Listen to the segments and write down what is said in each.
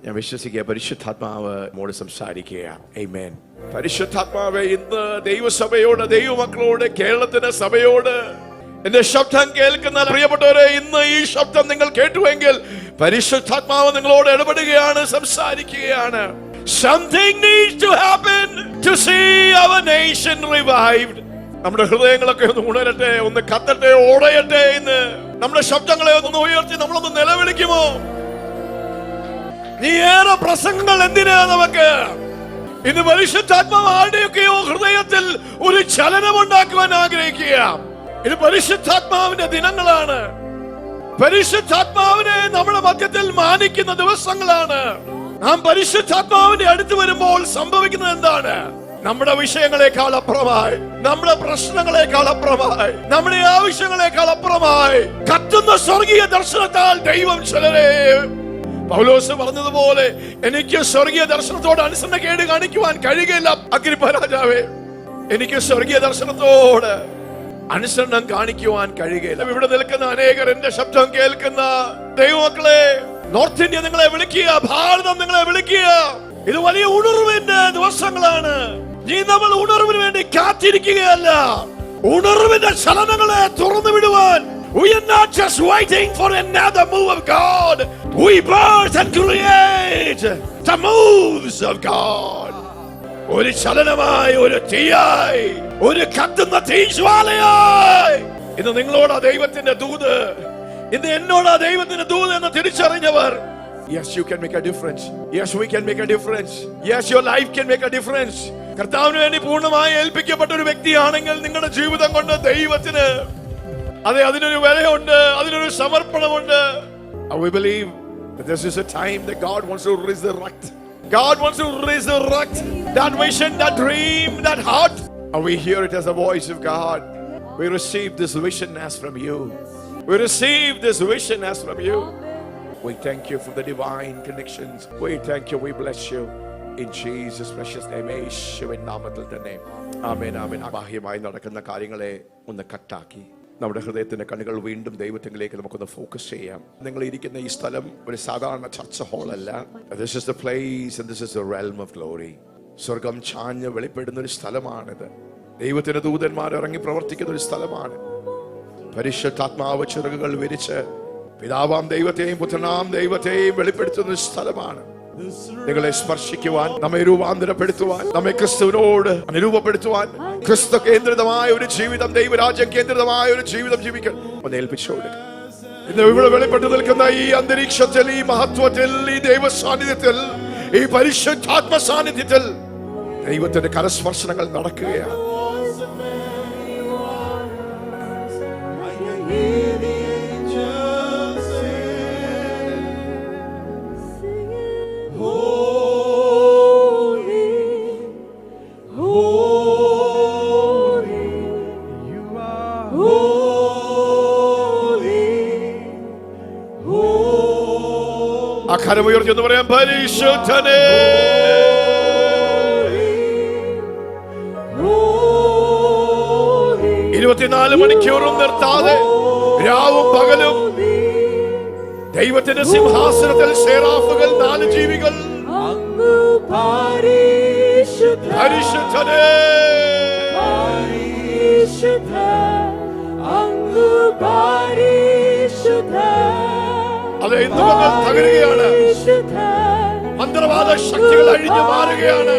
ഞാൻ വിശ്വസിക്കുക പരിശുദ്ധാത്മാവ് നമ്മോട് സംസാരിക്കുക. ആമേൻ. പരിശുദ്ധാത്മാവേ, ഇന്ന് ദൈവസഭയോട്, ദൈവമക്കളോട്, കേരളത്തിന്റെ സഭയോട്, എന്റെ ശബ്ദം കേൾക്കുന്ന പ്രിയപ്പെട്ടവരെ, ഇന്ന് ഈ ശബ്ദം നിങ്ങൾ കേട്ടുവെങ്കിൽ പരിശുദ്ധാത്മാവ് നിങ്ങളോട് ഇടപെടുകയാണ്, സംസാരിക്കുകയാണ്. Something needs to happen to see our nation revived. നമ്മുടെ ഹൃദയങ്ങളൊക്കെ ഒന്ന് ഉണരട്ടെ, ഒന്ന് കത്തട്ടെ, ഓടയട്ടെ. ഇന്ന് നമ്മുടെ ശബ്ദങ്ങളെ ഒന്ന് ഉയർത്തി നമ്മളൊന്ന് നിലവിളിക്കുമോ? നീ ഏറെ പ്രസംഗങ്ങൾ എന്തിനാ നമുക്ക്? ഇന്ന് പരിശുദ്ധാത്മാവ് ആരുടെയൊക്കെയോ ഹൃദയത്തിൽ ഒരു ചലനമുണ്ടാക്കുവാൻ ആഗ്രഹിക്കുക. ഇത് പരിശുദ്ധാത്മാവിന്റെ ദിനങ്ങളാണ്. പരിശുദ്ധാത്മാവിനെ നമ്മുടെ മധ്യത്തിൽ മാനിക്കുന്ന ദിവസങ്ങളാണ്. നാം പരിശുദ്ധാത്മാവിന്റെ അടുത്ത് വരുമ്പോൾ സംഭവിക്കുന്നത് എന്താണ്? നമ്മുടെ വിഷയങ്ങളെക്കാൾ അപ്പുറമായി, നമ്മുടെ പ്രശ്നങ്ങളെക്കാൾ അപ്പുറമായി, നമ്മുടെ ആവശ്യങ്ങളെക്കാൾ അപ്പുറമായി കത്തുന്ന സ്വർഗീയ ദർശനത്താൽ ദൈവം ചിലരെ, പൗലോസ് പറഞ്ഞതുപോലെ, എനിക്ക് സ്വർഗീയ ദർശനത്തോട് അനുസരണക്കേട് കാണിക്കുവാൻ കഴിയുകയില്ല അഗ്രിപ്പ രാജാവേ, എനിക്ക് സ്വർഗീയ ദർശനത്തോട് അനുസരണം കാണിക്കുവാൻ കഴിയുകയില്ല. ഇവിടെ നിൽക്കുന്ന അനേകർ, എന്റെ ശബ്ദം കേൾക്കുന്ന ദൈവമക്കളെ, നോർത്ത് ഇന്ത്യ നിങ്ങളെ വിളിക്കുക, ഭാരതം നിങ്ങളെ വിളിക്കുക. ഇത് വലിയ ഉണർവിന്റെ ദിവസങ്ങളാണ്. നീ നമ്മൾ ഉണർവിന് വേണ്ടി കാത്തിരിക്കുകയല്ല, ഉണർവിന്റെ ചലനങ്ങളെ തുറന്നു വിടുവാൻ. We are not just waiting for another move of God. We birth and create the moves of God. ഒരു ചലനമായി, ഒരു തീയായി, ഒരു കത്തുന്ന തീജ്വാലയായി ഇന്ന് നിങ്ങളോടാ ദൈവത്തിന്റെ ദൂത്, ഇന്ന് എന്നോടാ ദൈവത്തിന്റെ ദൂത് എന്ന് തിരിച്ചറിഞ്ഞവർ, yes, you can make a difference. Yes, we can make a difference. Yes, your life can make a difference. കർത്താവിന് വേണ്ടി പൂർണ്ണമായി ഏൽപ്പിക്കപ്പെട്ട ഒരു വ്യക്തിയാണെങ്കിൽ നിങ്ങളുടെ ജീവിതം കൊണ്ട് ദൈവത്തിന് അതിനൊരു വിലയുണ്ട്, അതിനൊരു സമർപ്പണമുണ്ട്. We believe that this is a time that God wants to resurrect. God wants to resurrect that vision, that dream, that heart. And we hear it as the voice of God. We receive this vision as from you. We receive this vision as from you. We thank you for the divine connections. We thank you, we bless you. In Jesus' precious name, യേശുവിൻ നാമത്തിൽ തന്നെ ആമേൻ, ആമേൻ. ബാഹ്യമായി നടക്കുന്ന കാര്യങ്ങളെ ഒന്ന് കട്ടാക്കി നമ്മുടെ ഹൃദയത്തിന്റെ കണ്ണുകൾ വീണ്ടും ദൈവത്തിലേക്ക് നമുക്കൊന്ന് ഫോക്കസ് ചെയ്യാം. നിങ്ങൾ ഇരിക്കുന്ന ഈ സ്ഥലം ഒരു സാധാരണ ചർച്ച ഹാളല്ല. This is the place and this is the realm of glory. സ്വർഗം ചാഞ്ഞ് വെളിപ്പെടുന്ന ഒരു സ്ഥലമാണിത്. ദൈവത്തിന്റെ ദൂതന്മാർ ഇറങ്ങി പ്രവർത്തിക്കുന്ന ഒരു സ്ഥലമാണ്. പരിശുദ്ധാത്മാവ് ചിറകുകൾ വിരിച്ച് പിതാവാം ദൈവത്തെയും പുത്രനാം ദൈവത്തെയും വെളിപ്പെടുത്തുന്ന ഒരു സ്ഥലമാണ്. നിങ്ങളെ സ്പർശിക്കുവാൻ, നമ്മെ രൂപാന്തരപ്പെടുത്തുവാൻ, നമ്മെ ക്രിസ്തുവിനോട് അനുരൂപപ്പെടുത്തുവാൻ, ക്രിസ്തു കേന്ദ്രിതമായ ഒരു ജീവിതം, ദൈവരാജ്യം കേന്ദ്രിതമായ ഒരു ജീവിതം ജീവിക്കാൻ ഒന്ന് ഏൽപ്പിച്ചോടുക. ഇന്ന് ഇവിടെ വെളിപ്പെട്ടു നിൽക്കുന്ന ഈ അന്തരീക്ഷത്തിൽ, ഈ മഹത്വത്തിൽ, ഈ ദൈവ സാന്നിധ്യത്തിൽ, ഈ പരിശുദ്ധാത്മ സാന്നിധ്യത്തിൽ ദൈവത്തിന്റെ കരസ്പർശനങ്ങൾ നടക്കുകയാണ്. കരമുയർത്തി എന്ന് പറയാം, പരിശുദ്ധനേ. 24 മണിക്കൂറും നിർത്താതെ രാവും പകലും ദൈവത്തിന്റെ സിംഹാസനത്തിൽ സെറാഫുകൾ, 4 ജീവികൾ, പരിശുദ്ധനേ, അതെ, ഇന്ന് മകൾ തകരുകയാണ്. മന്ത്രവാദ ശക്തികൾ അഴിഞ്ഞു മാറുകയാണ്.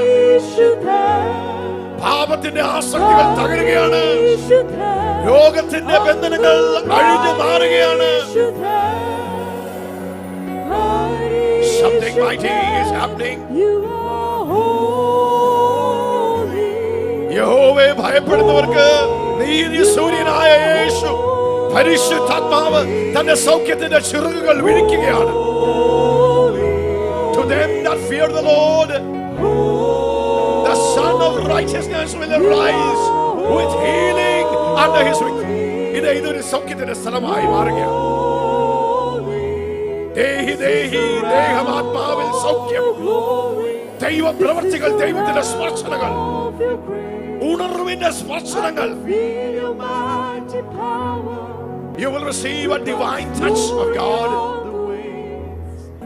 പാപത്തിന്റെ ആസക്തികൾ തകരുകയാണ്. രോഗത്തിന്റെ ബന്ധനങ്ങൾ അഴിഞ്ഞു മാറുകയാണ്. Something mighty is happening. യഹോവയെ ഭയപ്പെടുന്നവർക്ക് നീതി സൂര്യനായ യേശു പരിശുദ്ധാത്മാവ് തന്റെ സൗഖ്യത്തിന്റെ ചിറകുകൾ വിരിക്കുകയാണ്. To them that fear the Lord, the Son of Righteousness will arise with healing under his wings. ഇതൊരു സൗഖ്യത്തിന്റെ സ്ഥലമായി മാറുകയാണ്. ദേഹമാത്മാവിൽ സൗഖ്യം, ദൈവ പ്രവർത്തികൾ, ദൈവത്തിന്റെ സ്പർശനങ്ങൾ, ഉണർവിന്റെ സ്പർശനങ്ങൾ. You will receive a divine touch of God.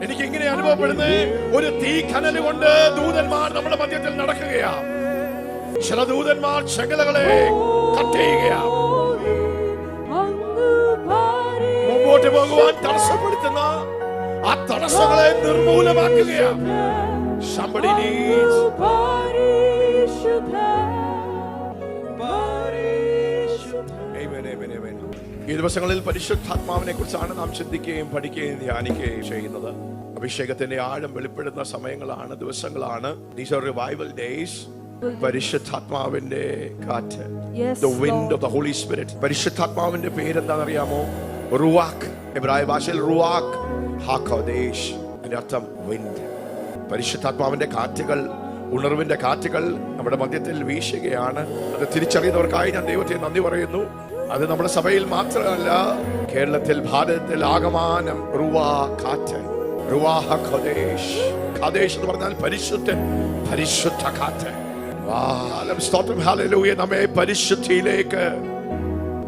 എനിക്ക് ഇങ്ങനെ അനുഭവപ്പെടുന്നത്, ഒരു തീ കനൽ കൊണ്ട് ദൂതന്മാർ നമ്മുടെ മധ്യത്തിൽ നടക്കുകയാ. ചില ദൂതന്മാർ ചങ്ങലകളെ കട്ട് ചെയ്യുകയാ, മുമ്പോട്ട് പോകുവാൻ തടസ്സപ്പെടുത്തുന്ന ആ തടസ്സങ്ങളെ നിർമൂലമാക്കുകയാ. Somebody needs Amen, amen, amen. ഈ ദിവസങ്ങളിൽ പരിശുദ്ധാത്മാവിനെ കുറിച്ചാണ് നാം ചിന്തിക്കുകയും പഠിക്കുകയും ധ്യാനിക്കുകയും ചെയ്യുന്നത്. അഭിഷേകത്തിന്റെ ആഴം വെളിപ്പെടുന്ന സമയങ്ങളാണ്, ദിവസങ്ങളാണ്. These are revival days. പരിശുദ്ധാത്മാവിന്റെ കാറ്റ്, the wind of the Holy Spirit. പരിശുദ്ധാത്മാവിന്റെ പേരെന്താണെന്നറിയാമോ? റുവാക്ക്. എബ്രായ ഭാഷയിൽ റുവാക്ക് ഹാഖോദേശ്, അതിന്റെ അർത്ഥം വിൻഡ്. പരിശുദ്ധാത്മാവിന്റെ കാറ്റുകൾ, ഉണർവിന്റെ കാറ്റുകൾ നമ്മുടെ മധ്യത്തിൽ വീശുകയാണ്. അത് തിരിച്ചറിയുന്നവർക്കായി ഞാൻ ദൈവത്തെ നന്ദി പറയുന്നു. അത് നമ്മുടെ സഭയിൽ മാത്രമല്ല, കേരളത്തിൽ, ഭാരതത്തിൽ ആകമാനം റുവാ കാറ്റ്, റുവാഹ ഖോദേശ്. ഖോദേശ് എന്ന് പറഞ്ഞാൽ പരിശുദ്ധൻ, പരിശുദ്ധ കാറ്റ്. സ്തോത്രം, ഹല്ലേലൂയ. നമ്മെ പരിശുദ്ധിയിലേക്ക്,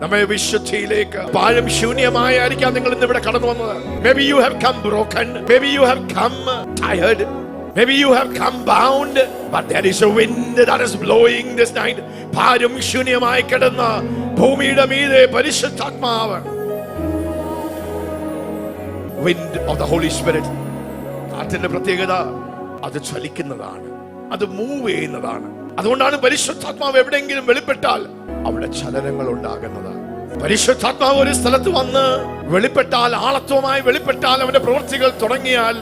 നമ്മെ വിശുദ്ധിയിലേക്ക്. പാഴും ശൂന്യമായിരിക്കാം നിങ്ങൾ ഇന്ന് ഇവിടെ കടന്നു വന്നത്. Maybe you have come broken, maybe you have come tired, maybe you have come bound, but there is a wind that is blowing this night. പാഴും ശൂന്യമായി കിടന്ന ഭൂമിയുടെ മീതെ പരിശുദ്ധാത്മാവ്, wind of the Holy Spirit. കാറ്റിന്റെ പ്രത്യേകത, അത് ചലിക്കുന്നതാണ്, അത് മൂവ് ചെയ്യുന്നതാണ്. അതുകൊണ്ടാണ് പരിശുദ്ധാത്മാവ് എവിടെയെങ്കിലും വെളിപ്പെട്ടാൽ അവിടെ ചലനങ്ങൾ ഉണ്ടാകുന്നത്. പരിശുദ്ധാത്മാവ് ഒരു സ്ഥലത്ത് വന്ന് വെളിപ്പെട്ടാൽ, ആളത്വമായി വെളിപ്പെട്ടാൽ, അവന്റെ പ്രവൃത്തികൾ തുടങ്ങിയാൽ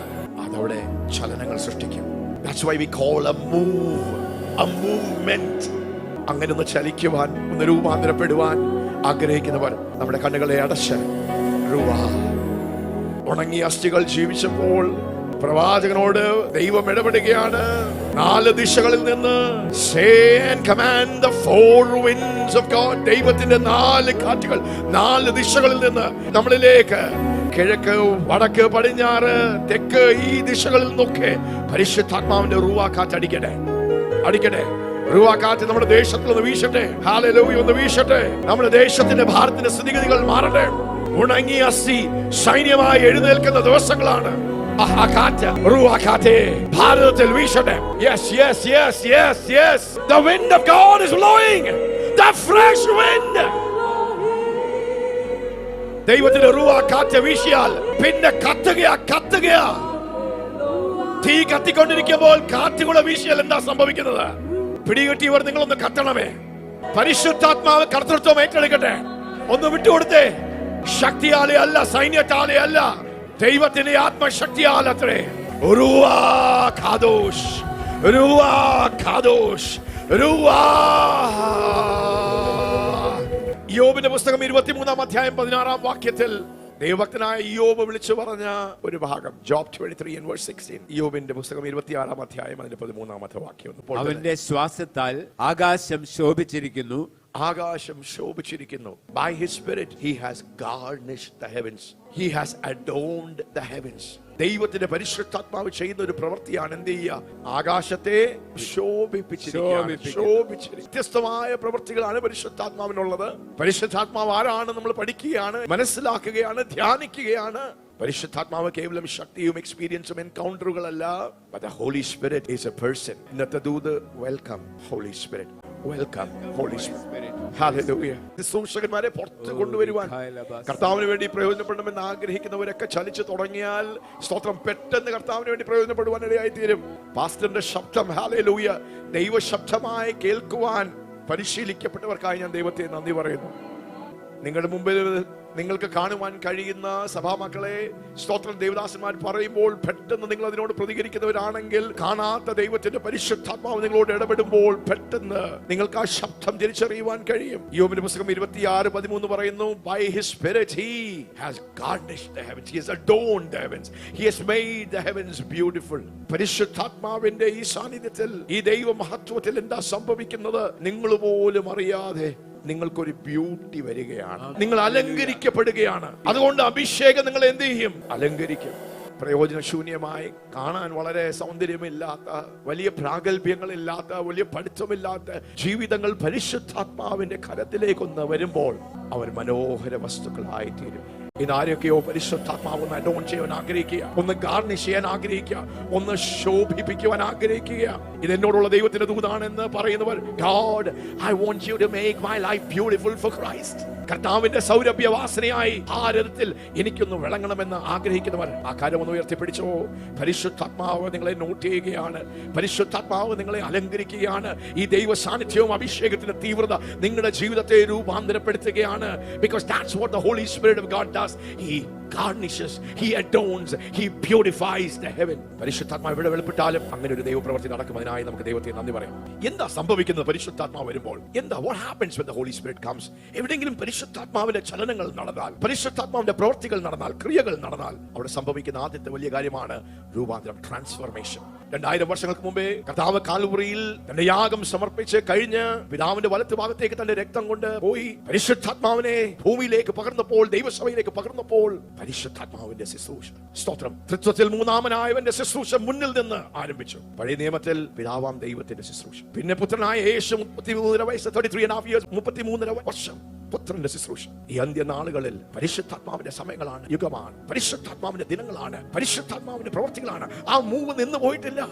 അതവിടെ ചലനങ്ങൾ സൃഷ്ടിക്കും. That's why we call a move, a movement. അങ്ങനെ ഒന്ന് ചലിക്കുവാൻ, ഒന്ന് രൂപാന്തരപ്പെടുവാൻ ആഗ്രഹിക്കുന്നവർ നമ്മുടെ കണ്ണുകളെ അടച്ച് ഉണങ്ങിയ അസ്ഥികൾ ജീവിച്ചപ്പോൾ പ്രവാചകനോട് ദൈവം ഇടപെടുകയാണ്. 4 ദിശകളിൽ നിന്ന് say and command the 4 winds of God. ദൈവത്തിന്റെ 4 കാറ്റുകൾ 4 ദിശകളിൽ നിന്ന് നമ്മളിലേക്ക്, കിഴക്ക്, വടക്ക്, പടിഞ്ഞാറ്, തെക്ക്, ഈ ദിശകളിൽ നിന്നൊക്കെ പരിശുദ്ധാത്മാവിന്റെ റൂവാ കാറ്റ് അടിക്കട്ടെ, അടിക്കട്ടെ. റൂവാ കാറ്റ് നമ്മുടെ ദേശത്തിൽ ഒന്ന് വീശട്ടെ. ഹല്ലേലൂയ, ഒന്ന് വീശട്ടെ. നമ്മുടെ ദേശത്തിന്റെ, ഭാരതത്തിന്റെ സ്ഥിതിഗതികൾ മാറട്ടെ. ഉണങ്ങിയ അസ്ഥി സൈന്യമായി എഴുന്നേൽക്കുന്ന ദിവസങ്ങളാണ്. ഭാരതത്തിൽ വീശട്ടെ. Yes, yes, yes, yes, yes. The wind of God is blowing. The fresh wind. ദൈവത്തിന്റെ റൂഹ കാറ്റ് വീശിയാൽ പിന്നെ കത്തുകയാ. തീ കത്തിക്കൊണ്ടിരിക്കുമ്പോൾ കാറ്റ് കൂടെ വീശിയാൽ എന്താ സംഭവിക്കുന്നത്? പിടികിട്ടിയവർ നിങ്ങളൊന്ന് കത്തണമേ. പരിശുദ്ധാത്മാവ് കർത്തൃത്വം ഏറ്റെടുക്കട്ടെ. ഒന്ന് വിട്ടുകൊടുത്തേ. ശക്തിയാലെ അല്ല, സൈന്യത്താലെ അല്ല, ദൈവത്തിന്റെ ആത്മശക്തിയാൽ അത്രേ. റുവാ ഖാദോഷ്, റുവാ ഖാദോഷ്, റുവാ. യോബിന്റെ പുസ്തകം 23-ാം അധ്യായം 16-ാം വാക്യത്തിൽ ദൈവഭക്തനായ യോബ് വിളിച്ചു പറഞ്ഞ ഒരു ഭാഗം, ജോബ് 23:16. യോബിന്റെ പുസ്തകം 26-ാം അധ്യായം അതിന്റെ 13-ാമത്തെ വാക്യം. അവന്റെ ശ്വാസത്താൽ ആകാശം ശോഭിച്ചിരിക്കുന്നു, ആകാശം ശോഭിച്ചിരിക്കുന്നു. By his spirit he has garnished the heavens, he has adorned the heavens. ദൈവത്തിന്റെ പരിശുദ്ധാത്മാവ് ചെയ്യുന്ന ഒരു പ്രവൃത്തിയാണ് എന്ത് ചെയ്യുക? ആകാശത്തെ ശോഭിപ്പിച്ചിരിക്കുക. വ്യത്യസ്തമായ പ്രവൃത്തികളാണ് പരിശുദ്ധാത്മാവിനുള്ളത്. പരിശുദ്ധാത്മാവ് ആരാണ് നമ്മൾ പഠിക്കുകയാണ്, മനസ്സിലാക്കുകയാണ്, ധ്യാനിക്കുകയാണ്. പരിശുദ്ധാത്മാവ് കേവലം ശക്തിയും എക്സ്പീരിയൻസും എൻകൗണ്ടറുകളല്ല. But the Holy Spirit is a person. ഇന്നത്തെ ദൂത്, welcome holy spirit, welcome holy spirit. Hallelujah. ശുശ്രൂഷകന്മാരെ പുറത്ത് കൊണ്ടുവരുവാൻ, കർത്താവിന് വേണ്ടി പ്രയോജനപ്പെടണമെന്ന് ആഗ്രഹിക്കുന്നവരൊക്കെ ചലിച്ചു തുടങ്ങിയാൽ സ്തോത്രം, പെട്ടെന്ന് കർത്താവിന് വേണ്ടി പ്രയോജനപ്പെടുവാൻ ഇടയായി തീരും. പാസ്റ്ററിന്റെ ശബ്ദം, ഹല്ലേലൂയ, ദൈവശബ്ദമായി കേൾക്കുവാൻ പരിശീലിക്കപ്പെട്ടവർക്കായി ഞാൻ ദൈവത്തെ നന്ദി പറയുന്നു. നിങ്ങളുടെ മുമ്പിൽ നിങ്ങൾക്ക് കാണുവാൻ കഴിയുന്ന സഭാമക്കളെ സ്തോത്രം, ദേവദാസന്മാർ പറയുമ്പോൾ പെട്ടെന്ന് നിങ്ങൾ അതിനോട് പ്രതികരിക്കുന്നവരാണെങ്കിൽ, കാണാത്ത ദൈവത്തിന്റെ പരിശുദ്ധാത്മാവ് നിങ്ങളോട് ഇടപെടുമ്പോൾ പെട്ടെന്ന് നിങ്ങൾക്ക് ആ ശബ്ദം തിരിച്ചറിയുവാൻ കഴിയും. യോബിന്റെ പുസ്തകം 26:13 പറയുന്നു, by his spirit he has garnished the heavens, he has adorned the heavens, he has made the heavens beautiful. പരിശുദ്ധാത്മാവിന്റെ ഈ സാന്നിധ്യത്തിൽ, ഈ ദൈവ മഹത്വത്തിൽ എന്താ സംഭവിക്കുന്നത്? നിങ്ങൾ പോലും അറിയാതെ നിങ്ങൾക്കൊരു ബ്യൂട്ടി വരികയാണ്, നിങ്ങൾ അലങ്കരിക്കപ്പെടുകയാണ്. അതുകൊണ്ട് അഭിഷേകം നിങ്ങൾ എന്ത് ചെയ്യും? അലങ്കരിക്കും. പ്രയോജനശൂന്യമായി, കാണാൻ വളരെ സൗന്ദര്യമില്ലാത്ത, വലിയ പ്രാഗൽഭ്യങ്ങളില്ലാത്ത, വലിയ പഠിത്തമില്ലാത്ത ജീവിതങ്ങൾ പരിശുദ്ധാത്മാവിന്റെ കരത്തിലേക്കൊന്ന് വരുമ്പോൾ അവർ മനോഹര വസ്തുക്കളായിത്തീരും. ഇന്ന് ആരൊക്കെയോ പരിശുദ്ധാത്മാവ് ഒന്ന് അഡോൺ ചെയ്യാൻ ആഗ്രഹിക്കുക, ഒന്ന് ഗാർണിഷ് ചെയ്യാൻ ആഗ്രഹിക്കുക, ഒന്ന് ശോഭിപ്പിക്കുവാൻ ആഗ്രഹിക്കുക. ഇത് എന്നോടുള്ള ദൈവത്തിന്റെ ദൂതാണെന്ന് പറയുന്നവർ, God, I want you to make my life beautiful for Christ. കർത്താവിന്റെ സൗരഭ്യ വാസനയായി ഭാരതത്തിൽ എനിക്കൊന്ന് വിളങ്ങണമെന്ന് ആഗ്രഹിക്കുന്നവർ ആ കാര്യം ഒന്ന് ഉയർത്തിപ്പിടിച്ചോ. പരിശുദ്ധാത്മാവ് നിങ്ങളെ നോട്ട് ചെയ്യുകയാണ്, പരിശുദ്ധാത്മാവ് നിങ്ങളെ അലങ്കരിക്കുകയാണ്. ഈ ദൈവ സാന്നിധ്യവും അഭിഷേകത്തിന്റെ തീവ്രത നിങ്ങളുടെ ജീവിതത്തെ രൂപാന്തരപ്പെടുത്തുകയാണ്. Because that's what the Holy Spirit of God does. He garnishes, he adorns, he beautifies the heaven. പരിശുദ്ധാത്മാവ് എവിടെ വെളിപ്പെട്ടാലും അങ്ങനെ ഒരു ദൈവപ്രവൃത്തി നടക്കും. അതിനായി നമുക്ക് ദൈവത്തെ നന്ദി പറയാം. എന്താ സംഭവിക്കുന്നത് പരിശുദ്ധാത്മാവ് വരുമ്പോൾ? എന്താ what happens when the Holy Spirit comes? എവിടെയെങ്കിലും പരിശുദ്ധാത്മാവിന്റെ ചലനങ്ങൾ നടന്നാൽ, പരിശുദ്ധാത്മാവിന്റെ പ്രവൃത്തികൾ നടന്നാൽ, ക്രിയകൾ നടന്നാൽ, അവിടെ സംഭവിക്കുന്ന ആദ്യത്തെ വലിയ കാര്യമാണ് രൂപാന്തരം, ട്രാൻസ്ഫോർമേഷൻ. 2000 വർഷങ്ങൾക്ക് മുമ്പേ കർത്താവ് കാൽവറിയിൽ തന്റെ യാഗം സമർപ്പിച്ച് കഴിഞ്ഞ് പിതാവിന്റെ വലത്ത് ഭാഗത്തേക്ക് തന്റെ രക്തം കൊണ്ട് പോയി പരിശുദ്ധാത്മാവിനെ ഭൂമിയിലേക്ക് പകർന്നപ്പോൾ, ദൈവസഭയിലേക്ക് പകർന്നപ്പോൾ, പരിശുദ്ധാത്മാവിന്റെ ശുശ്രൂഷ, സ്തോത്രം, തൃത്വത്തിൽ മൂന്നാമനായവന്റെ ശുശ്രൂഷ മുന്നിൽ നിന്ന് ആരംഭിച്ചു. പഴയ നിയമത്തിൽ പിതാവാം ദൈവത്തിന്റെ ശുശ്രൂഷ, പിന്നെ പുത്രനായ യേശു 33 വയസ്സ്, 33.5 years, 33 വർഷം പുത്രന്റെ ശുശ്രൂഷ. ഈ അന്ത്യനാളുകളിൽ പരിശുദ്ധാത്മാവിന്റെ സമയങ്ങളാണ്, യുഗമാണ്, പരിശുദ്ധാത്മാവിന്റെ ദിനങ്ങളാണ്, പരിശുദ്ധാത്മാവിന്റെ പ്രവൃത്തികളാണ്. ആ മൂവ് നിന്ന് പോയിട്ടില്ല.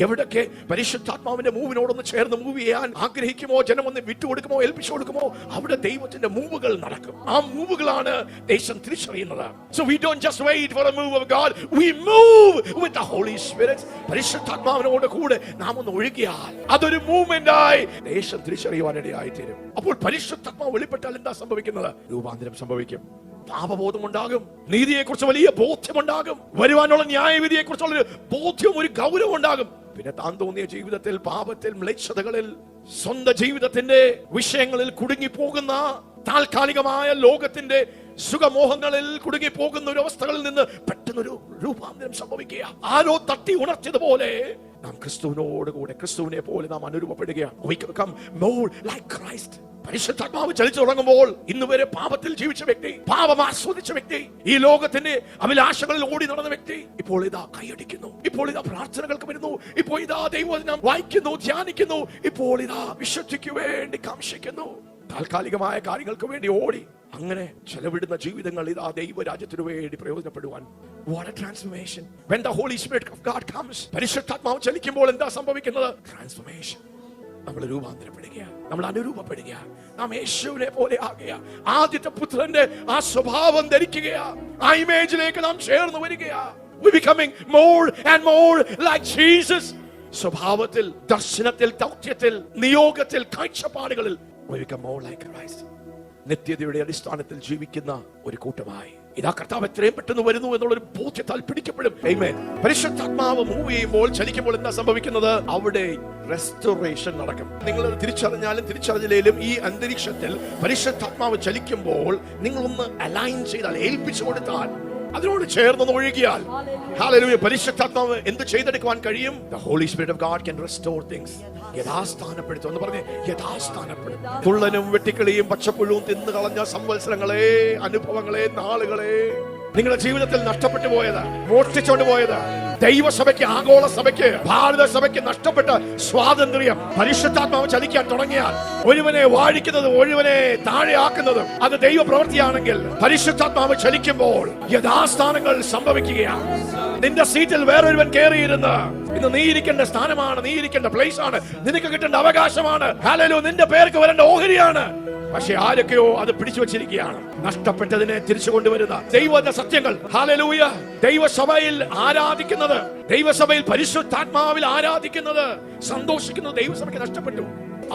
എവിടൊക്കെ പരിശുദ്ധാത്മാവിന്റെ മൂവിനോടൊന്ന് ചേർന്ന് മൂവ് ചെയ്യാൻ ആഗ്രഹിക്കുമോ, ജനം ഒന്ന് വിട്ടുകൊടുക്കുമോ, ഏൽപ്പിച്ചു കൊടുക്കുമോ, അവിടെ ദൈവത്തിന്റെ മൂവുകൾ നടക്കും. ആ മൂവുകളാണ് ദേശം തിരിച്ചറിയുന്നത്. So we don't just wait for a move of God, we move with the Holy Spirit. പരിശുദ്ധാത്മാവിനോട് കൂടെ നാം ഒന്ന് ഒഴുകിയാൽ അതൊരു മൂവ്മെന്റ് ആയി ദേശം തിരിച്ചറിയുവാനിടയായി തീരും. അപ്പോൾ പരിശുദ്ധാത്മാവ് വെളിപ്പെട്ടാൽ എന്താ സംഭവിക്കുന്നത്? രൂപാന്തരം സംഭവിക്കും, പാപബോധം ഉണ്ടാകും, നീതിയെക്കുറിച്ച് വലിയ ബോധ്യമുണ്ടാകും, വരുവാനുള്ള ന്യായവിധിയെ കുറിച്ചുള്ള ഒരു ബോധ്യം, ഒരു ഗൗരവം ഉണ്ടാകും. പിന്നെ താൻ തോന്നിയ ജീവിതത്തിൽ, പാപത്തിൽ, മ്ലേച്ഛതകളിൽ, സ്വന്തം ജീവിതത്തിന്റെ വിഷയങ്ങളിൽ കുടുങ്ങിപ്പോകുന്ന, താൽക്കാലികമായ ലോകത്തിന്റെ സുഖമോഹങ്ങളിൽ കുടുങ്ങിപ്പോകുന്ന ഒരു അവസ്ഥകളിൽ നിന്ന് പെട്ടെന്നൊരു രൂപാന്തരം സംഭവിക്കുക. ആരോ തട്ടി ഉണർത്തിയതുപോലെ നാം ക്രിസ്തുവിനോട് കൂടെ, ക്രിസ്തുവിനെ പോലെ നാം അനുരൂപപ്പെടുകയാണ്. We become more like Christ. പരിശുദ്ധാത്മാവ് ചലിച്ചു തുടങ്ങുമ്പോൾ ഇന്ന് വരെ പാപത്തിൽ ജീവിച്ച വ്യക്തി, പാപം ആസ്വദിച്ച വ്യക്തി, ഈ ലോകത്തിന്റെ അഭിലാഷങ്ങളിൽ ഓടി നടന്ന വ്യക്തി ഇപ്പോൾ ഇതാ കൈയടിക്കുന്നു, ഇപ്പോൾ ഇതാ പ്രാർത്ഥനകൾക്ക് വരുന്നു, ഇപ്പോൾ ഇതാ ദൈവവചനം വായിക്കുന്നു, ധ്യാനിക്കുന്നു, ഇപ്പോൾ ഇതാ വിശുദ്ധിക്ക് വേണ്ടി കാംക്ഷിക്കുന്നു, താൽക്കാലികമായ കാര്യങ്ങൾക്ക് വേണ്ടി ഓടി അങ്ങനെ ചെലവിടുന്ന ജീവിതങ്ങൾ ഇതാ ദൈവരാജ്യത്തിനു വേണ്ടി പ്രയോജനപ്പെടുവാൻ. What a transformation when the Holy Spirit of God comes. പരിശുദ്ധാത്മാവ് ചലിക്കുമ്പോൾ എന്താ സംഭവിക്കുന്നത്? ട്രാൻസ്ഫോർമേഷൻ. നമ്മൾ രൂപാന്തരപ്പെടുക, നമ്മൾ അനുരൂപപ്പെടുക, നാം യേശുവിനെ പോലെ ആകുക, ആദ്യത്തെ പുത്രന്റെ ആ സ്വഭാവം ധരിക്കുക, ആ ഇമേജിലേക്ക് നാം ചേർന്ന് വരിക. We becoming more and more like Jesus. സ്വഭാവത്തിൽ, ദർശനത്തിൽ, ദൗത്യത്തിൽ, നിയോഗത്തിൽ, കാഴ്ചപ്പാടുകളിൽ we become more like Christ. നിത്യതയുടെ അടിസ്ഥാനത്തിൽ ജീവിക്കുന്ന ഒരു കൂട്ടമായി ഇതാ കർത്താവ് എത്രയും പെട്ടെന്ന് വരുന്നു എന്നുള്ളൊരു ബോധ്യത്താൽ പിടിക്കപ്പെടും. ആമേൻ. പരിശുദ്ധാത്മാവ് മൂവ് ചെയ്യുമ്പോൾ, ചലിക്കുമ്പോൾ എന്താ സംഭവിക്കുന്നത്? അവിടെ റെസ്റ്റോറേഷൻ നടക്കും. നിങ്ങൾ തിരിച്ചറിഞ്ഞാലും തിരിച്ചറിഞ്ഞില്ലേലും ഈ അന്തരീക്ഷത്തിൽ പരിശുദ്ധാത്മാവ് ചലിക്കുമ്പോൾ നിങ്ങളൊന്ന് അലൈൻ ചെയ്താൽ, ഏൽപ്പിച്ചു കൊടുത്താൽ, അതിനോട് ചേർന്നൊന്ന് ഒഴുകിയാൽ, ഹല്ലേലൂയ, പരിശുദ്ധാത്മാവ് എന്ത് ചെയ്തെടുക്കുവാൻ കഴിയും? The Holy Spirit of God can restore things. യഥാസ്ഥാനപ്പെടുത്തും എന്ന് പറഞ്ഞ് യഥാസ്ഥാനപ്പെടും. തുള്ളനും വെട്ടിക്കിളിയും പച്ചപ്പുഴുവും തിന്നു കളഞ്ഞ സംവത്സരങ്ങളെ, അനുഭവങ്ങളെ, നാളുകളെ, നിങ്ങളുടെ ജീവിതത്തിൽ നഷ്ടപ്പെട്ടു പോയത്, മോഷ്ടിച്ചോണ്ട് പോയത്, ദൈവസഭയ്ക്ക്, ആഗോള സഭയ്ക്ക്, ഭാരത സഭയ്ക്ക് നഷ്ടപ്പെട്ട സ്വാതന്ത്ര്യം പരിശുദ്ധാത്മാവ് ചലിക്കാൻ തുടങ്ങിയാൽ, ഒരുവനെ വാഴിക്കുന്നതും ഒരുവനെ താഴെയാക്കുന്നതും അത് ദൈവപ്രവൃത്തിയാണെങ്കിൽ, പരിശുദ്ധാത്മാവ് ചലിക്കുമ്പോൾ യഥാസ്ഥാനങ്ങൾ സംഭവിക്കുകയാണ്. നിന്റെ സീറ്റിൽ വേറൊരുവൻ കയറിയിരുന്ന് ഇന്ന് നീ ഇരിക്കേണ്ട സ്ഥാനമാണ്, നീ ഇരിക്കേണ്ട പ്ലേസ് ആണ്, നിനക്ക് കിട്ടേണ്ട അവകാശമാണ്, ഹല്ലേലൂയ, നിന്റെ പേർക്ക് വരേണ്ട ഓഹരിയാണ്. പക്ഷെ ആരൊക്കെയോ അത് പിടിച്ചു വെച്ചിരിക്കുകയാണ്. നഷ്ടപ്പെട്ടതിനെ തിരിച്ചു കൊണ്ടുവരുന്ന ദൈവത്തിന്റെ സത്യങ്ങൾ, ഹല്ലേലൂയ, ദൈവസഭയിൽ ആരാധിക്കുന്നത്, ദൈവസഭയിൽ പരിശുദ്ധാത്മാവിൽ ആരാധിക്കുന്നത്, സന്തോഷിക്കുന്നത് ദൈവസഭയ്ക്ക് നഷ്ടപ്പെട്ടു.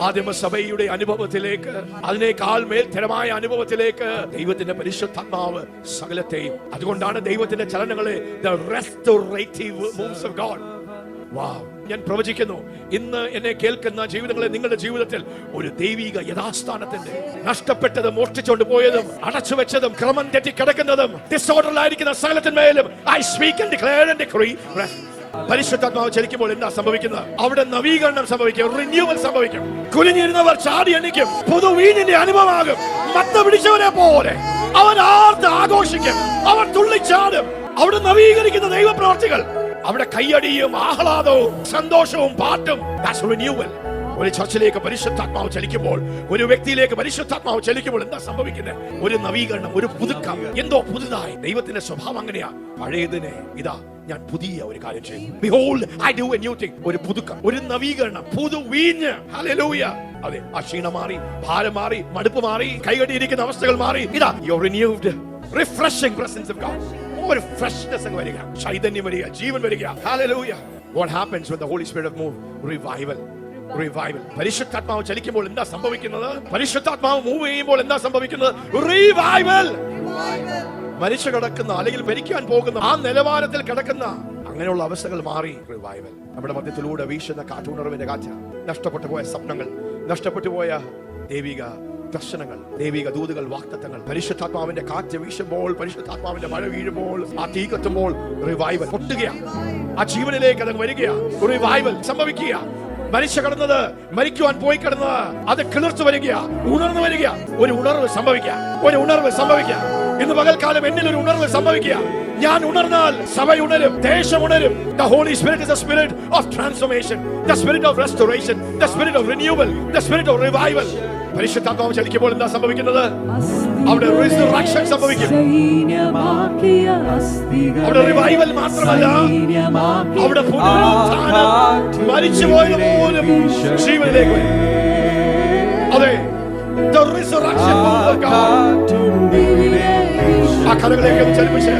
ആദിമസഭയുടെ അനുഭവത്തിലേക്ക്, അതിനേക്കാൾ മേൽത്തരമായ അനുഭവത്തിലേക്ക് ദൈവത്തിന്റെ പരിശുദ്ധാത്മാവ് സകലത്തെയും, അതുകൊണ്ടാണ് ദൈവത്തിന്റെ ചലനങ്ങളെ the restorative moves of God. Wow. ഞാൻ പ്രവചിക്കുന്നു, ഇന്ന് എന്നെ കേൾക്കുന്ന ജീവിതങ്ങളെ, നിങ്ങളുടെ ജീവിതത്തിൽ ഒരു ദൈവിക യഥാസ്ഥാനത്തിന്റെ, നഷ്ടപ്പെട്ടതും മോഷ്ടിച്ചുകൊണ്ട് പോയതും അടച്ചു വെച്ചതും ക്രമം തെറ്റി കിടക്കുന്നതും ഡിസോർഡറിലായിരിക്കുന്ന സകലത്തിന്മേലും I speak and declare and decree. പരിശുദ്ധാത്മാവ് ചലിക്കുമ്പോൾ എന്താ സംഭവിക്കുന്നത്? അവിടെ നവീകരണം സംഭവിക്കും, റിന്യൂവൽ സംഭവിക്കും. കുനിഞ്ഞിരുന്നവർ ചാടി എണീക്കും, പുതുവീഞ്ഞിന്റെ അനുഭവമാകും. മത്ത പിടിച്ചവരെ പോലെ അവൻ ആർത്ത് ആഘോഷിക്കും, അവൻ തുള്ളിച്ചാടും. അവിടെ നവീകരിക്കുന്ന ദൈവപ്രവർത്തികൾ, അവിടെ കയ്യടിയും ആഹ്ലാദവും സന്തോഷവും പാട്ടും. That's renewal. ഒരു ചർച്ചിലേക്ക് പരിശുദ്ധാത്മാവ് ചലിക്കുമ്പോൾ, ഒരു വ്യക്തിയിലേക്ക് പരിശുദ്ധാത്മാവ് ചലിക്കുമ്പോൾ എന്താ സംഭവിക്കുന്നത്? ഒരു നവീകരണം, ഒരു പുതുക്കം, എന്തോ പുതുതായി. ദൈവത്തിന്റെ സ്വഭാവം അങ്ങനെയാ. പഴയതിനെ ഇതാ ഞാൻ പുതിയ ഒരു കാര്യം ചെയ്യും. Behold, I do a new thing. ഒരു പുതുക്കം, ഒരു നവീകരണം, പുതുവീഞ്ഞ്. ഹല്ലേലൂയ. അതെ, ആ ക്ഷീണം മാറി, ഭാരം മാറി, മടുപ്പ് മാറി, കൈകെട്ടിയിരിക്കുന്ന അവസ്ഥകൾ മാറി. ഇതാ you're renewed, refreshing presence of God. ഒരു ഫ്രഷ്നെസ് അങ്ങ് വരിക, ചൈതന്യം വരിക, ജീവൻ വരിക. Hallelujah. What happens when the Holy Spirit move? Revival. പരിശുദ്ധാത്മാവ് ചലിക്കുമ്പോൾ എന്താ സംഭവിക്കുന്നത്? പരിശുദ്ധാത്മാവ് മൂവ് ചെയ്യുമ്പോൾ എന്താ സംഭവിക്കുന്നത്? റിവൈവൽ. മരിച്ചു കിടക്കുന്ന അല്ലെങ്കിൽ ഭരിക്കാൻ പോകുന്ന ആ നിലവാരത്തിൽ കിടക്കുന്ന അങ്ങനെയുള്ള അവസ്ഥകൾ മാറി. റിവൈവൽ. നമ്മുടെ മധ്യത്തിലൂടെ വീശുന്ന കാറ്റുണർവിന്റെ കാറ്റ്, നഷ്ടപ്പെട്ടു പോയ സ്വപ്നങ്ങൾ, നഷ്ടപ്പെട്ടു പോയ ദൈവിക ദർശനങ്ങൾ, ദൈവിക ദൂതുകൾ, വാഗ്ദത്തങ്ങൾ, പരിശുദ്ധാത്മാവിന്റെ കാറ്റ് വീശുമ്പോൾ, പരിശുദ്ധാത്മാവിന്റെ മഴ വീഴുമ്പോൾ, ആ തീ കത്തുമ്പോൾ റിവൈവൽ പൊട്ടുകയാണ്. ആ ജീവനിലേക്ക് അത് വരികയാണ്. റിവൈവൽ സംഭവിക്കുക. മരിച്ചു കിടന്നത്, മരിക്കുവാൻ പോയി കിടന്നത്, അത് കിളിർത്തു വരിക, ഉണർന്നു വരിക. ഒരു ഉണർവ് സംഭവിക്കുക, ഒരു ഉണർവ് സംഭവിക്കുക. ഇന്ന് പകൽക്കാലം എന്നിൽ ഒരു ഉണർവ് സംഭവിക്കുക. ഞാൻ ഉണർന്നാൽ സഭ ഉണരും, ദേശം ഉണരും. The Holy Spirit is the spirit of transformation, the spirit of restoration, the spirit of renewal, the spirit of revival. പരിശുദ്ധാത്മാവ് ചലിക്കുമ്പോൾ എന്താ സംഭവിക്കുന്നത്? അവിടെ resurrection സംഭവിക്കും. അവിടെ റിവൈവൽ മാത്രമല്ല, അവിടെ പുനരുത്ഥാനം, മരിച്ചുപോയത് പോലും ജീവനിലേക്ക് വരും. അതെ, the resurrection of God. ആ കരകളിലേക്ക് ചലിപ്പിച്ച്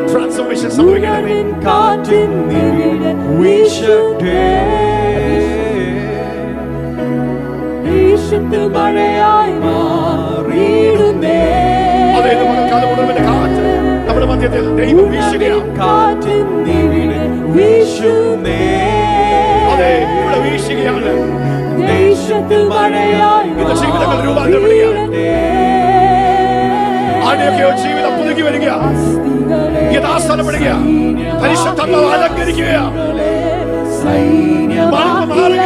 ട്രാൻസ്ഫോർമേഷൻ സംഭവിക്കണമേ. മഴയായി മാറിയിടുന്നേ. അതെ, നമ്മുടെ കാറ്റ് നമ്മുടെ മധ്യത്തിൽ ദൈവം വീശുകയാണ്. അതെ, ഇവിടെ വീശുകയാണ്. ദേശത്തിൽ മഴയായി ഇന്ന് ജീവിതങ്ങൾ രൂപാന്തരപ്പെടുകയാണ്. ആരുടെയൊക്കെയോ ജീവിതം പുതുക്കി വരിക, യഥാസ്ഥാനപ്പെടുക, പരിശുദ്ധാത്മാവ് അലങ്കരിക്കുക, മാറുക,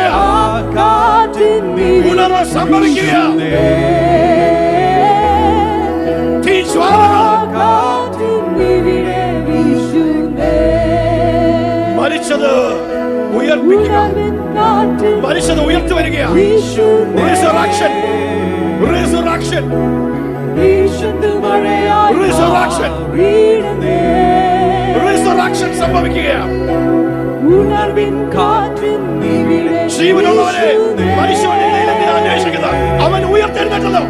ഉണർവ് സംഭവിക്കുക. മരിച്ചത് ഉയർപ്പിക്കുക, മരിച്ചത് ഉയർത്തു വരികയാണ്. Resurrection, resurrection, resurrection, resurrection സംഭവിക്കുകയാണ്. ജീവനുള്ളവരെ മനുഷ്യന്റെ ഇടയിൽ എന്തിനാ അന്വേഷിക്കുന്നത്? അവൻ ഉയർത്തെഴുന്നേറ്റല്ലോ.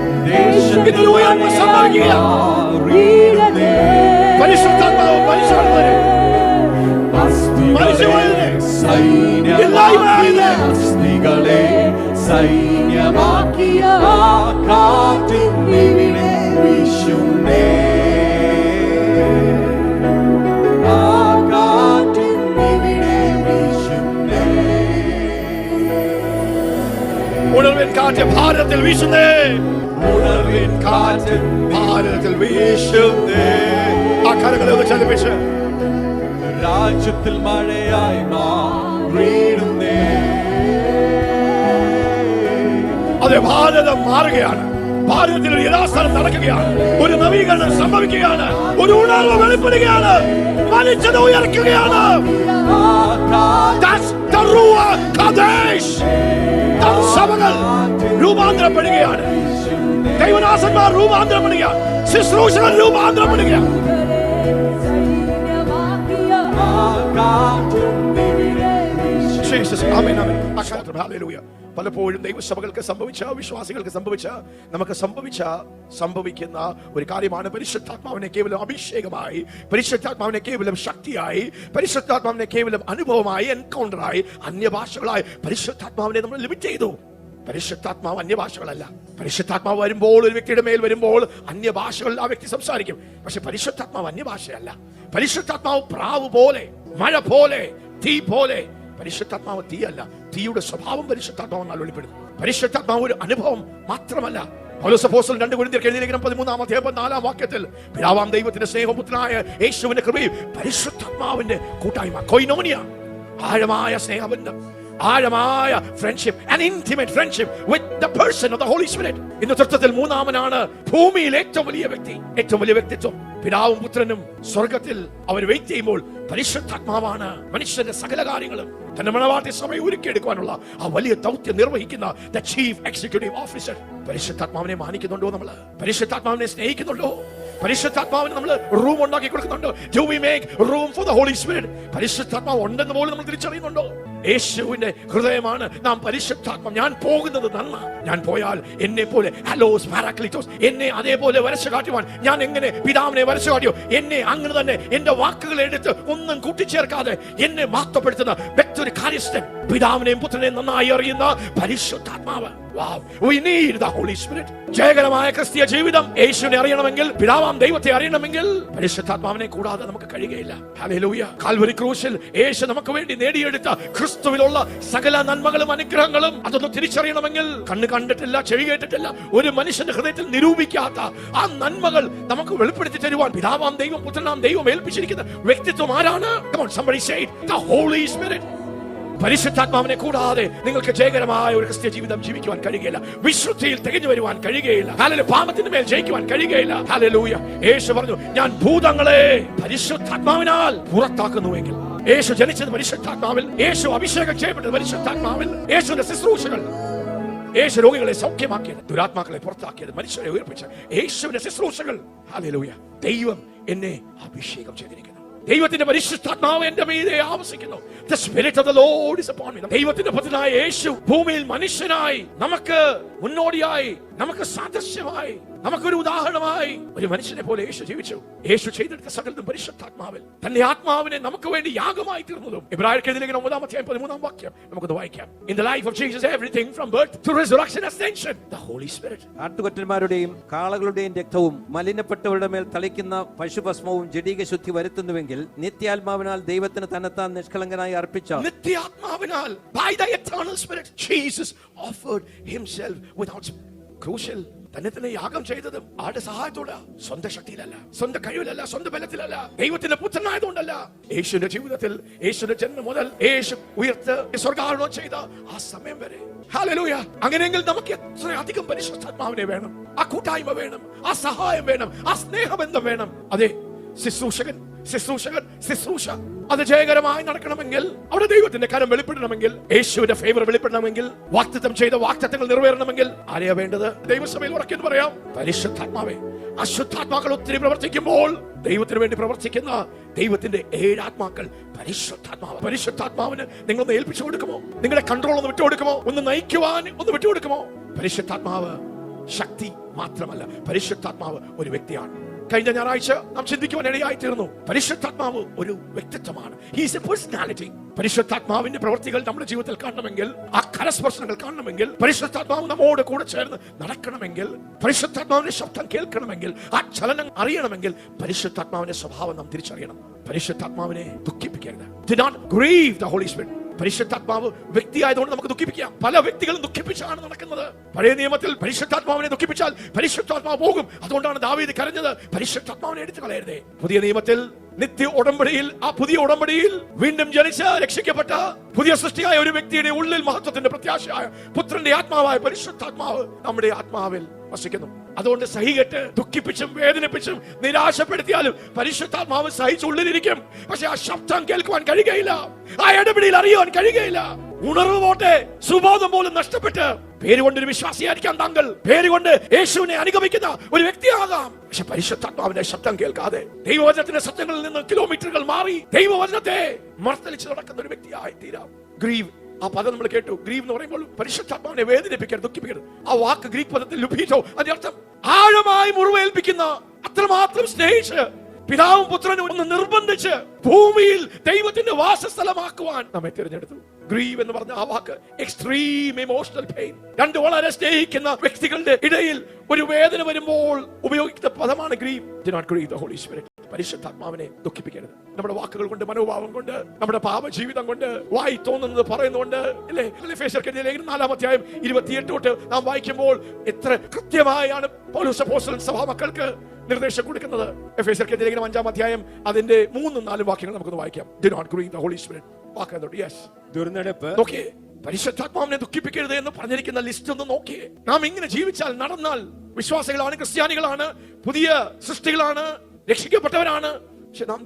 ഇതൊരു ഉയർപ്പ് സംഭവിക്കുക. പരിശുദ്ധാത്മാവ് മനുഷ്യനെ സൈന്യമാക്കിയ കാറ്റിനിവിടെ വീശുന്നേ. ഉണർവിൻ കാറ്റ് ഭാരതത്തിൽ വീശുന്നേ. ഉണർവിൻ കാറ്റ് ഭാരതത്തിൽ വീശുന്നേ. ആ കരങ്ങളെ ഒന്ന് ചലിപ്പിച്ച് രാജ്യത്തിൽ മഴയായി മാറിയിടുന്നേ. അതെ, ഭാരതം മാറുകയാണ്. ഭാരതത്തിൽ ഒരു യഥാസ്ഥാനം നടക്കുകയാണ്. ഒരു നവീകരണം സംഭവിക്കുകയാണ്. ഒരു ഉണർവ് വെളിപ്പെടുകയാണ്. മരിച്ചത് ഉയർക്കുകയാണ്. സഭകൾ രൂപാന്തരപ്പെടുകയാണ്. ദൈവദാസന്മാർ രൂപാന്തരപ്പെടുകയാണ്. ശുശ്രൂഷകൾ രൂപാന്തരപ്പെടുകയാണ്. പലപ്പോഴും ദൈവസഭകൾക്ക് സംഭവിച്ച, വിശ്വാസികൾക്ക് സംഭവിച്ച, നമുക്ക് സംഭവിക്കുന്ന ഒരു കാര്യമാണ് പരിശുദ്ധാത്മാവിനെ കേവലം അഭിഷേകമായി, പരിശുദ്ധാത്മാവിനെ കേവലം ശക്തിയായി, പരിശുദ്ധാത്മാവിനെ കേവലം അനുഭവമായി, എൻകൗണ്ടറായി, അന്യഭാഷകളായി പരിശുദ്ധാത്മാവിനെ നമ്മൾ ലിമിറ്റ് ചെയ്തു. പരിശുദ്ധാത്മാവ് അന്യഭാഷകളല്ല. പരിശുദ്ധാത്മാവ് വരുമ്പോൾ, ഒരു വ്യക്തിയുടെ മേൽ വരുമ്പോൾ അന്യഭാഷകളിൽ ആ വ്യക്തി സംസാരിക്കും. പക്ഷെ പരിശുദ്ധാത്മാവ് അന്യഭാഷയല്ല. പരിശുദ്ധാത്മാവ് പ്രാവ് പോലെ, മഴ പോലെ, തീ പോലെ. പരിശുദ്ധാത്മാവ് തീയല്ല. തീയുടെ സ്വഭാവം പരിശുദ്ധാത്മാവ് വെളിപ്പെടുന്നു. പരിശുദ്ധാത്മാവ് ഒരു അനുഭവം മാത്രമല്ല. പൗലോസ് അപ്പോസ്തലൻ 2 കൊരിന്ത്യർ എഴുതിയ ലേഖനം 13-ാം പിതാവാം ദൈവത്തിന്റെ സ്നേഹപുത്രനായ യേശുവിന്റെ കൃപയും പരിശുദ്ധാത്മാവിന്റെ കൂട്ടായ്മ, കൊയിനോനിയ, ആഴമായ സ്നേഹബന്ധം, ആഴമായ friendship, an intimate friendship with the person of the Holy Spirit. ഇന്ന് തൃത്വത്തിൽ മൂന്നാമനാണ് ഭൂമിയിൽ ഏറ്റവും വലിയ വ്യക്തി, ഏറ്റവും വലിയ വ്യക്തിത്വം. പിതാവും പുത്രനും സ്വർഗത്തിൽ അവർ വെയിറ്റ് ചെയ്യുമ്പോൾ പരിശുദ്ധാത്മാവാണ് മനുഷ്യന്റെ സകല കാര്യങ്ങളും തന്റെ മണവാട്ടി സഭയെ ഒരുക്കിയെടുക്കാനുള്ള ആ വലിയ ദൗത്യം നിർവഹിക്കുന്ന the chief executive officer. പരിശുദ്ധാത്മാവിനെ മാനിക്കുന്നുണ്ടോ നമ്മള്? പരിശുദ്ധാത്മാവിനെ സ്നേഹിക്കുന്നുണ്ടോ? പരിശുദ്ധാത്മാവിന് നമ്മൾ റൂം ഉണ്ടാക്കി കൊടുക്കുന്നുണ്ടോ? Do we make room for the Holy Spirit? പരിശുദ്ധാത്മാവ് ഉണ്ടെന്ന് പോലും നമ്മൾ തിരിച്ചറിയുന്നുണ്ടോ? യേശുവിന്റെ ഹൃദയമാണ് നാം പരിശുദ്ധാത്മാവ്. ഞാൻ പോകുന്നത് നന്ന, ഞാൻ പോയാൽ എന്നെ പോലെ ഹലോസ് പാരാക്ലിറ്റോസ് എന്നെ അതേപോലെ വരച്ചു കാട്ടുവാൻ ഞാൻ എങ്ങനെ പിതാവിനെ വരച്ചു കാട്ടിയോ, എന്നെ അങ്ങനെ തന്നെ എന്റെ വാക്കുകൾ എടുത്ത് ഒന്നും കൂട്ടിച്ചേർക്കാതെ എന്നെ മഹത്വപ്പെടുത്തുന്ന വ്യക്തി കാര്യസ്ഥൻ, പിതാവിനെയും പുത്രനെയും നന്നായി അറിയുന്ന പരിശുദ്ധാത്മാവ്. Wow, we need the Holy Spirit. ജയകരമായ ക്രിസ്തീയ ജീവിതം യേശുവിനെ അറിയണമെങ്കിൽ, പിതാവാം ദൈവത്തെ അറിയണമെങ്കിൽ പരിശുദ്ധാത്മാവിനെ കൂടാതെ നമുക്ക് കഴിയുകയില്ല. ഹല്ലേലൂയ. കാൽവരി ക്രൂശിൽ യേശു നമുക്ക് വേണ്ടി നേടിയെടുത്ത ക്രിസ്തുവിലുള്ള സകല നന്മകളും അനുഗ്രഹങ്ങളും അതൊന്ന് തിരിച്ചറിയണമെങ്കിൽ, കണ്ണ് കണ്ടിട്ടില്ല, ചെവി കേട്ടിട്ടില്ല, ഒരു മനുഷ്യന്റെ ഹൃദയത്തിൽ നിരൂപിക്കാത്ത ആ നന്മകൾ നമുക്ക് വെളിപ്പെടുത്തി തരുവാൻ പിതാവാം ദൈവം പുത്രനാം ദൈവം ഏൽപ്പിച്ചിരിക്കുന്ന വ്യക്തിത്വം ആരാണ്? Come on, somebody say it. The Holy Spirit. പരിശുദ്ധാത്മാവിനെ കൂടാതെ നിങ്ങൾക്ക് ജയകരമായ ഒരു ക്രിസ്തീയ ജീവിതം ജീവിക്കുവാൻ കഴിയുകയില്ല. വിശുദ്ധിയിൽ തികഞ്ഞു വരുവാൻ കഴിയുകയില്ല. ഹല്ലേലൂയ. പാപത്തിന്റെ മേൽ ജയിക്കുവാൻ കഴിയുകയില്ല. ഹല്ലേലൂയ. യേശു പറഞ്ഞു, ഞാൻ ഭൂതങ്ങളെ പരിശുദ്ധാത്മാവിനാൽ പുറത്താക്കുന്നുവെങ്കിൽ. യേശു ജനിച്ചത് പരിശുദ്ധാത്മാവിൽ, യേശു അഭിഷേകം ചെയ്യപ്പെട്ടത് പരിശുദ്ധാത്മാവിൽ, യേശുവിന്റെ ശുശ്രൂഷകൾ, യേശു രോഗികളെ സൗഖ്യമാക്കിയത്, ദുരാത്മാക്കളെ പുറത്താക്കിയത്, മനുഷ്യരെ ഉയർപ്പിച്ച യേശുവിന്റെ ശുശ്രൂഷകൾ. ഹല്ലേലൂയ. ദൈവം എന്നെ അഭിഷേകം ചെയ്തിരിക്കുന്നു. ദൈവത്തിന്റെ പരിശുദ്ധാത്മാവ് എന്റെ മീതെ ആവസിക്കുന്നു. The Spirit of the Lord is upon me. ദൈവത്തിന്റെ പുത്രനായ യേശു ഭൂമിയിൽ മനുഷ്യനായി നമുക്ക് മുന്നോടിയായി, നമുക്ക് സാദൃശ്യമായി, നമുക്കൊരു ഉദാഹരണമായി ഒരു മനുഷ്യനെ പോലെ യേശു ജീവിച്ചു. യേശു ചെയ്തെടുത്ത സകലതും പരിശുദ്ധാത്മാവിൽ, തന്റെ ആത്മാവിനെ നമുക്ക് വേണ്ടി യാഗമായി തീർന്നതും. എബ്രായർക്കെഴുതിയ ലേഖനം 9:13 വാക്യം നമുക്കൊന്ന് വായിക്കാം. In the life of Jesus, everything from birth to resurrection, ascension, the Holy Spirit. ആട്ടുകൊറ്റന്മാരുടെയും കാളകളുടെയും രക്തവും മലിനപ്പെട്ടവരുടെ മേൽ തളിക്കുന്ന പശുഭസ്മവും ജഡീക ശുദ്ധി വരുത്തുന്നുവെങ്കിൽ, നിത്യാത്മാവിനാൽ ദൈവത്തിന് തന്നെത്താൻ നിഷ്കളങ്കനായി അർപ്പിച്ച നിത്യാത്മാവിനാൽ, by the eternal Spirit, Jesus offered himself without crucial, തന്നെ തന്നെ യാഗം ചെയ്തതും ആരുടെ സഹായത്തോടെ? സ്വന്തം ശക്തിയിലല്ല, സ്വന്തം കഴിവിലല്ല, സ്വന്തം ബലത്തിലല്ല, ദൈവത്തിന്റെ പുത്രനായതുകൊണ്ടല്ല. യേശുവിന്റെ ജീവിതത്തിൽ, യേശുവിന്റെ ജന്മം മുതൽ യേശു ഉയർത്ത് സ്വർഗ്ഗാരോഹണം ചെയ്ത ആ സമയം വരെ, ഹല്ലേലൂയ. അങ്ങനെയെങ്കിൽ നമുക്ക് എത്ര അധികം പരിശുദ്ധാത്മാവിനെ വേണം, ആ കൂട്ടായ്മ വേണം, ആ സഹായം വേണം, ആ സ്നേഹബന്ധം വേണം. അതെ, ശുശ്രൂഷ അത് ജയകരമായി നടക്കണമെങ്കിൽ, അവിടെ ദൈവത്തിന്റെ കരം വെളിപ്പെടണമെങ്കിൽ, യേശുവിന്റെ ഫേവർ വെളിപ്പെടണമെങ്കിൽ, വാഗ്ദത്തം ചെയ്ത വാഗ്ദത്തങ്ങൾ നിറവേറണമെങ്കിൽ ആരെയാ വേണ്ടത്? ദൈവസഭയിൽ ഉറക്കെന്ന് പറയാം, പരിശുദ്ധാത്മാവേ. അശുദ്ധാത്മാക്കൾ ഒത്തിരി പ്രവർത്തിക്കുമ്പോൾ ദൈവത്തിന് വേണ്ടി പ്രവർത്തിക്കുന്ന ദൈവത്തിന്റെ 7 ആത്മാക്കൾ പരിശുദ്ധാത്മാവ്. പരിശുദ്ധാത്മാവിന് നിങ്ങളൊന്ന് ഏൽപ്പിച്ചു കൊടുക്കുമോ? നിങ്ങളുടെ കൺട്രോൾ ഒന്ന് വിട്ടുകൊടുക്കുമോ? ഒന്ന് നയിക്കുവാൻ ഒന്ന് വിട്ടുകൊടുക്കുമോ? പരിശുദ്ധാത്മാവ് ശക്തി മാത്രമല്ല, പരിശുദ്ധാത്മാവ് ഒരു വ്യക്തിയാണ്. കഴിഞ്ഞ ഞായറാഴ്ച നാം ചിന്തിക്കുവാൻ ഇടയായി തീർന്നു. പരിശുദ്ധാത്മാവ് ഒരു വ്യക്തിത്വമാണ്. He is a personality. പരിശുദ്ധാത്മാവിന്റെ പ്രവൃത്തികൾ നമ്മുടെ ജീവിതത്തിൽ കാണണമെങ്കിൽ, ആ കരസ്പർശനങ്ങൾ കാണണമെങ്കിൽ, പരിശുദ്ധാത്മാവ് നമ്മോട് കൂടെ ചേർന്ന് നടക്കണമെങ്കിൽ, പരിശുദ്ധാത്മാവിന്റെ ശബ്ദം കേൾക്കണമെങ്കിൽ, ആ ചലനം അറിയണമെങ്കിൽ, പരിശുദ്ധാത്മാവിന്റെ സ്വഭാവം നാം തിരിച്ചറിയണം. പരിശുദ്ധാത്മാവിനെ ദുഃഖിപ്പിക്കരുത്. Do not grieve the Holy Spirit. പരിശുദ്ധാത്മാവ് വ്യക്തിയായതുകൊണ്ട് നമുക്ക് ദുഃഖിപ്പിക്കാം. പല വ്യക്തികളും ദുഃഖിപ്പിച്ചാണ് നടക്കുന്നത്. പഴയ നിയമത്തിൽ പരിശുദ്ധാത്മാവിനെ ദുഃഖിപ്പിച്ചാൽ പരിശുദ്ധാത്മാവ് പോകും. അതുകൊണ്ടാണ് ദാവീദ് കരഞ്ഞത്, പരിശുദ്ധാത്മാവിനെ എടുത്തു കളയരുതേ. പുതിയ നിയമത്തിൽ നിത്യ ഉടമ്പടിയിൽ, ആ പുതിയ ഉടമ്പടിയിൽ വീണ്ടും ജനിച്ച രക്ഷിക്കപ്പെട്ട പുതിയ സൃഷ്ടിയായ ഒരു വ്യക്തിയുടെ ഉള്ളിൽ മഹത്വത്തിന്റെ പ്രത്യാശയായ പുത്രന്റെ ആത്മാവായ പരിശുദ്ധാത്മാവ് നമ്മുടെ ആത്മാവിൽ വസിക്കുന്നു. അതുകൊണ്ട് സഹികെട്ട് ദുഃഖിപ്പിച്ചും വേദനിപ്പിച്ചും നിരാശപ്പെടുത്തിയാലും പരിശുദ്ധാത്മാവ് സഹിച്ചുള്ളിലിരിക്കും. പക്ഷെ ആ ശബ്ദം കേൾക്കുവാൻ കഴിയുകയില്ല, ആ ഇടപെടൽ അറിയുവാൻ കഴിയുകയില്ല. ഉണർവ് പോട്ടെ, സുബോധം പോലും നഷ്ടപ്പെട്ട് പേരുകൊണ്ടൊരു വിശ്വാസിയായിരിക്കാം താങ്കൾ, പേരുകൊണ്ട് യേശുവിനെ അനുഗമിക്കുന്ന ഒരു വ്യക്തിയാകാം. പക്ഷെ പരിശുദ്ധാത്മാവിന്റെ ശബ്ദം കേൾക്കാതെ, ദൈവവചനത്തിന്റെ സത്യങ്ങളിൽ നിന്ന് കിലോമീറ്ററുകൾ മാറി ദൈവവചനത്തെ മർത്തലിച്ച് നടക്കുന്ന ഒരു വ്യക്തിയായി തീരാം. ഗ്രീവ്, ആ പദം നമ്മൾ കേട്ടു. ഗ്രീവ് എന്ന് പറയുമ്പോൾ പരിശുദ്ധാത്മാവിനെ വേദനിപ്പിക്കരുത്, ദുഃഖിപ്പിക്കരുത്. ആ വാക്ക് ഗ്രീക്ക് പദത്തിൽ ലുബീറ്റോ, അതിന്റെ അർത്ഥം ആഴമായി മുറിവേൽപ്പിക്കുന്ന, അത്രമാത്രം സ്നേഹിച്ച് പിതാവും പുത്രനും ഒന്ന് നിർബന്ധിച്ച് ഭൂമിയിൽ ദൈവത്തിന്റെ വാസസ്ഥലമാക്കുവാൻ നമ്മെ തിരഞ്ഞെടുത്തു. ഗ്രീവ് എന്ന് പറഞ്ഞ ആ വാക്ക് എക്സ്ട്രീം ഇമോഷണൽ പെയിൻ, രണ്ട് വളരെ സ്നേഹിക്കുന്ന വ്യക്തികളുടെ ഇടയിൽ ഒരു വേദന വരുമ്പോൾ ഉപയോഗിക്കുന്ന പദമാണ് grieve. Do not grieve the Holy Spirit. പരിശുദ്ധാത്മാവിനെ ദുഃഖിപ്പിക്കരുത്. നമ്മുടെ വാക്കുകൾ കൊണ്ട്, മനോഭാവം കൊണ്ട്, നമ്മുടെ പാപജീവിതം കൊണ്ട്, വായി തോന്നുന്നത് പറയുന്നുകൊണ്ട്, അല്ലേ? എഫേസ്യർക്കെഴുതിയ ലേഖനം 4:28 തൊട്ട് നാം വായിക്കുമ്പോൾ എത്ര കൃത്യമായാണ് പൗലോസ് അപ്പോസ്തലൻ സഭാമക്കൾക്ക് നിർദ്ദേശം കൊടുക്കുന്നത്. എഫേസ്യർക്കെഴുതിയ ലേഖനം 5-ാം അതിന്റെ 3-4 വാക്യങ്ങൾ നമുക്കൊന്ന് വായിക്കാം. Do not grieve the Holy Spirit. വാക്കുന്നുണ്ട്. യെസ്, ദുർനടപ്പ്, ഓക്കേ, പരിശുദ്ധാത്മാവിനെ ദുഃഖിപ്പിക്കരുത് എന്ന് പറഞ്ഞിരിക്കുന്ന ലിസ്റ്റ് ഒന്ന് നോക്കിയേ. നാം ഇങ്ങനെ ജീവിച്ചാൽ, നടന്നാൽ, വിശ്വാസികളാണ്, ക്രിസ്ത്യാനികളാണ്, പുതിയ സൃഷ്ടികളാണ്, രക്ഷിക്കപ്പെട്ടവരാണ്. പക്ഷെ നാം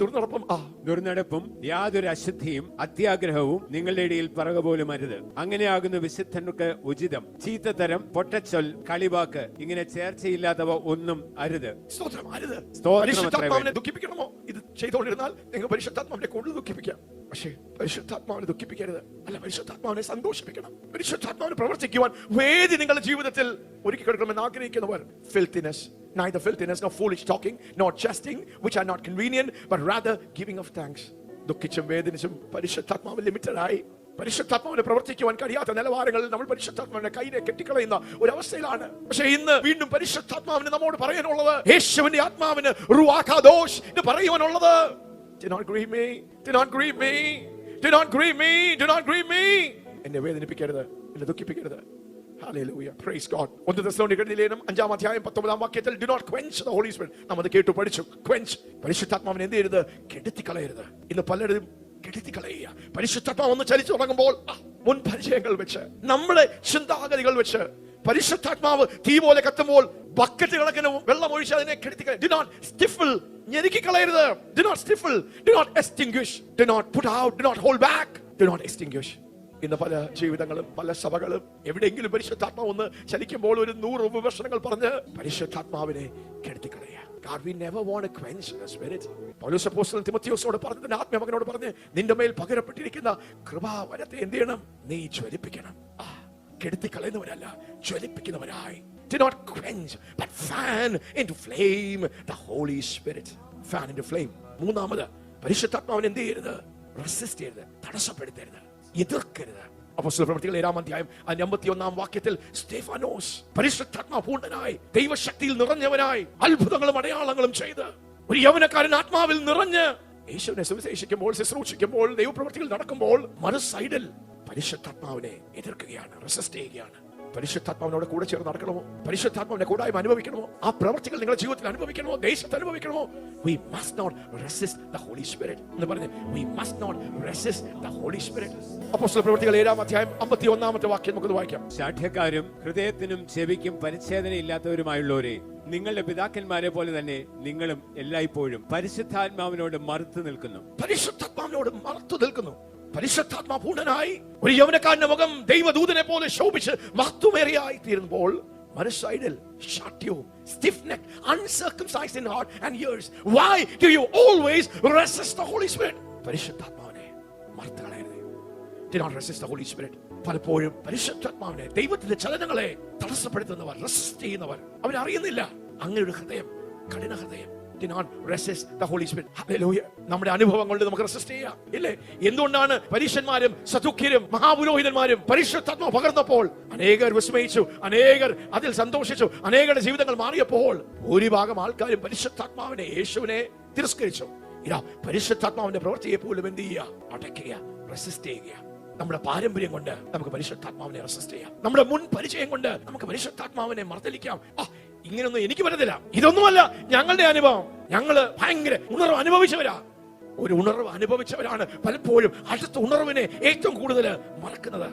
ദുർനടപ്പും യാതൊരു അശുദ്ധിയും അത്യാഗ്രഹവും നിങ്ങളുടെ ഇടയിൽ പറക പോലും അരുത്. അങ്ങനെയാകുന്നു വിശുദ്ധർക്ക് ഉചിതം. ചീത്തത്തരം, പൊട്ടച്ചൊൽ, കളിവാക്ക്, ഇങ്ങനെ ചേർച്ചയില്ലാത്തവ ഒന്നും അരുത്. പരിശുദ്ധാത്മാവിനെ ദുഃഖിപ്പിക്കണമോ? ഇത് ചെയ്തുകൊണ്ടിരുന്നാൽ നിങ്ങൾ പരിശുദ്ധാത്മാവിനെ കൂടുതൽ ദുഃഖിപ്പിക്കാം. പക്ഷേ പരിശുദ്ധാത്മാവിനെ ദുഃഖിപ്പിക്കരുത്. അല്ല, പരിശുദ്ധാത്മാവിനെ സന്തോഷിപ്പിക്കണം. പരിശുദ്ധാത്മാവിനെ പ്രവർത്തിക്കുവാൻ വേദി നിങ്ങളുടെ ജീവിതത്തിൽ ഒരുക്കി കൊടുക്കണമെന്ന് ആഗ്രഹിക്കുന്നവർ, filthiness, neither filthiness nor foolish talking nor jesting which are not convenient but rather giving of thanks. ദുഃഖിച്ചും വേദനിച്ചും പരിശുദ്ധാത്മാവ് ലിമിറ്റഡായി പരിശുദ്ധാത്മാവിനെ പ്രവർത്തിക്കുവാൻ കഴിയാത്ത നിലവാരങ്ങളിൽ നമ്മൾ പരിശുദ്ധാത്മാവിനെ കയ്യിലെ കെട്ടിക്കളയുന്ന ഒരു അവസ്ഥയിലാണ്. പക്ഷേ ഇന്ന് വീണ്ടും പരിശുദ്ധാത്മാവിന് നമ്മോട് പറയാനുള്ളത്, യേശുവിന്റെ ആത്മാവിന് റൂഹാ ഖദോശ് എന്ന് പറയുവാനുള്ളത്, do not grieve me, do not grieve me, do not grieve me, do not grieve me. എന്നെ വേദനിപ്പിക്കരുത്, എന്നെ ദുഃഖിപ്പിക്കരുത്. Hallelujah, praise God. 1 തെസ്സലോനിക്കരുടെ ലേഖനം 5-ാം അധ്യായം 19-ാം വാക്യത്തിൽ do not quench the Holy Spirit. നാം അത് കേട്ടു പഠിച്ചു. quench, പരിശുദ്ധാത്മാവിനെ എന്ത് ചെയ്യരുത്? കെടുത്തിക്കളയരുത്. ഇന്ന് പലരും കെടുത്തിക്കളയുക. പരിശുദ്ധാത്മാവ് ഒന്ന് ചലിച്ചു തുടങ്ങുമ്പോൾ മുൻ പരിചയങ്ങൾ വെച്ച്, നമ്മുടെ ചിന്താഗതികൾ വെച്ച്, പരിശുദ്ധാത്മാവ് തീ പോലെ കത്തുമ്പോൾ ബക്കറ്റ് കണക്കിന് വെള്ളം ഒഴിച്ച് അതിനെ കെടുത്തിക്കളയുക. do not stifle, ഞെരുക്കിക്കളയരുത്. do not stifle, do not extinguish, do not put out, do not hold back, do not extinguish. ഇന്ന് പല ജീവിതങ്ങളും പല സഭകളും എവിടെയെങ്കിലും പരിശുദ്ധാത്മാവ് ഒന്ന് ചലിക്കുമ്പോൾ ഒരു 100 വിമർശനങ്ങൾ പറഞ്ഞ് പരിശുദ്ധാത്മാവിനെ കെടുത്തിക്കളയുക. God, we never want to quench the Spirit. പൗലോസ് അപ്പോസ്തലൻ തിമോഥെയോസിനോട് പറഞ്ഞു, തന്റെ ആത്മമകനോട് പറഞ്ഞ്, നിന്റെ മേൽ പകരപ്പെട്ടിരിക്കുന്ന കൃപാവരത്തെ എന്ത് ചെയ്യണം? നീ ജ്വലിപ്പിക്കണം. കെടുത്തിക്കളയുന്നവരല്ല, ജ്വലിപ്പിക്കുന്നവരായി. Do not quench but fan into flame the Holy Spirit. Fan into flame. മൂന്നാമത്, പരിശുദ്ധാത്മാവിനെ എന്ത് ചെയ്യരുത്? റെസിസ്റ്റ് ചെയ്യരുത്, തടസ്സപ്പെടുത്തരുത്, എതിർക്കരുത്. അപ്പോസ്തല പ്രവൃത്തികൾ 7-ാം അധ്യായം 51-ാം വാക്യത്തിൽ സ്തെഫാനോസ് പരിശുദ്ധാത്മാ പൂർണ്ണനായി ദൈവശക്തിയിൽ നിറഞ്ഞവനായി അത്ഭുതങ്ങളും അടയാളങ്ങളും ചെയ്ത് ഒരു യൗവനക്കാരൻ ആത്മാവിൽ നിറഞ്ഞ് യേശുവിനെ സുവിശേഷിക്കുമ്പോൾ, ശുശ്രൂഷിക്കുമ്പോൾ, ദൈവപ്രവൃത്തികൾ നടക്കുമ്പോൾ മറു സൈഡിൽ പരിശുദ്ധാത്മാവിനെ എതിർക്കുകയാണ്, റെസിസ്റ്റ് ചെയ്യുകയാണ്. പരിശുദ്ധാത്മാവിനോട് കൂടെ ചേർന്ന് നടക്കണമോ? പരിശുദ്ധാത്മാവിനെ കൂടായ്മ അനുഭവിക്കണമോ? ആ പ്രവൃത്തികൾ നിങ്ങളുടെ ജീവിതത്തിൽ അനുഭവിക്കണമോ? ദേശത്ത് അനുഭവിക്കണമോ? We must not resist the Holy Spirit എന്ന് പറഞ്ഞ്, we must not resist the Holy Spirit. അപ്പോസ്തല പ്രവൃത്തികൾ 7-ാം അധ്യായം 51-ാമത്തെ വാക്യം നമുക്ക് വായിക്കാം. ശാഠ്യക്കാരും ഹൃദയത്തിനും ചെവിക്കും പരിച്ഛേദന ഇല്ലാത്തവരുമായുള്ളവരെ, നിങ്ങളുടെ പിതാക്കന്മാരെ പോലെ തന്നെ നിങ്ങളും എല്ലായ്പ്പോഴും പരിശുദ്ധാത്മാവിനോട് മറുത്തു നിൽക്കുന്നു. പരിശുദ്ധാത്മാവിനോട് മറുത്തു നിൽക്കുന്നു. പരിശുദ്ധാത്മാ പൂർണ്ണനായി ഒരു യൗവനക്കാരന്റെ മുഖം ദൈവദൂതനെ പോലെ ശോഭിച്ച് മഹത്വമേറിയായി തീരുമ്പോൾ മറു സൈഡിൽ ശാഠ്യവും, stiff neck, uncircumcised in heart and ears. Why do you always resist the Holy Spirit? പരിശുദ്ധാത്മാവിനെ മറുത്തു കളയരുത്. Do not resist the Holy Spirit. പലപ്പോഴും പരിശുദ്ധാത്മാവിനെ, ദൈവത്തിന്റെ ചലനങ്ങളെ തടസ്സപ്പെടുത്തുന്നവർ, റെസിസ്റ്റ് ചെയ്യുന്നവർ, അവരറിയുന്നില്ല. അങ്ങനെ ഒരു ഹൃദയം, കഠിന ഹൃദയം. Do not resist the Holy Spirit. Hallelujah. നമ്മുടെ അനുഭവം കൊണ്ട് നമുക്ക് റെസിസ്റ്റ് ചെയ്യാം, ഇല്ലേ? എന്തുകൊണ്ടാണ് പരീശന്മാരും സദുക്യരും മഹാപുരോഹിതന്മാരും പരിശുദ്ധാത്മാവ് പകർന്നപ്പോൾ അനേകർ വിസ്മയിച്ചു, അനേകർ അതിൽ സന്തോഷിച്ചു, അനേകരുടെ ജീവിതങ്ങൾ മാറിയപ്പോൾ ഭൂരിഭാഗം ആൾക്കാരും പരിശുദ്ധാത്മാവിനെ, യേശുവിനെ തിരസ്കരിച്ചു. ഇതാ പരിശുദ്ധാത്മാവിന്റെ പ്രവൃത്തിയെ പോലും എന്ത് ചെയ്യുക? അടയ്ക്കുക, റെസിസ്റ്റ് ചെയ്യുക. നമ്മുടെ പാരമ്പര്യം കൊണ്ട് നമുക്ക് പരിശുദ്ധാത്മാവിനെ റെസിസ്റ്റ് ചെയ്യാം. നമ്മുടെ മുൻ പരിചയം കൊണ്ട് നമുക്ക് പരിശുദ്ധാത്മാവിനെ മർദ്ദലിക്കാം. ഇങ്ങനൊന്നും എനിക്ക് പറ്റത്തില്ല, ഇതൊന്നുമല്ല ഞങ്ങളുടെ അനുഭവം, ഞങ്ങള് ഭയങ്കര ഉണർവ് അനുഭവിച്ചവരാ. ഒരു ഉണർവ് അനുഭവിച്ചവരാണ് പലപ്പോഴും അടുത്ത ഉണർവിനെ ഏറ്റവും കൂടുതൽ മറക്കുന്നത്.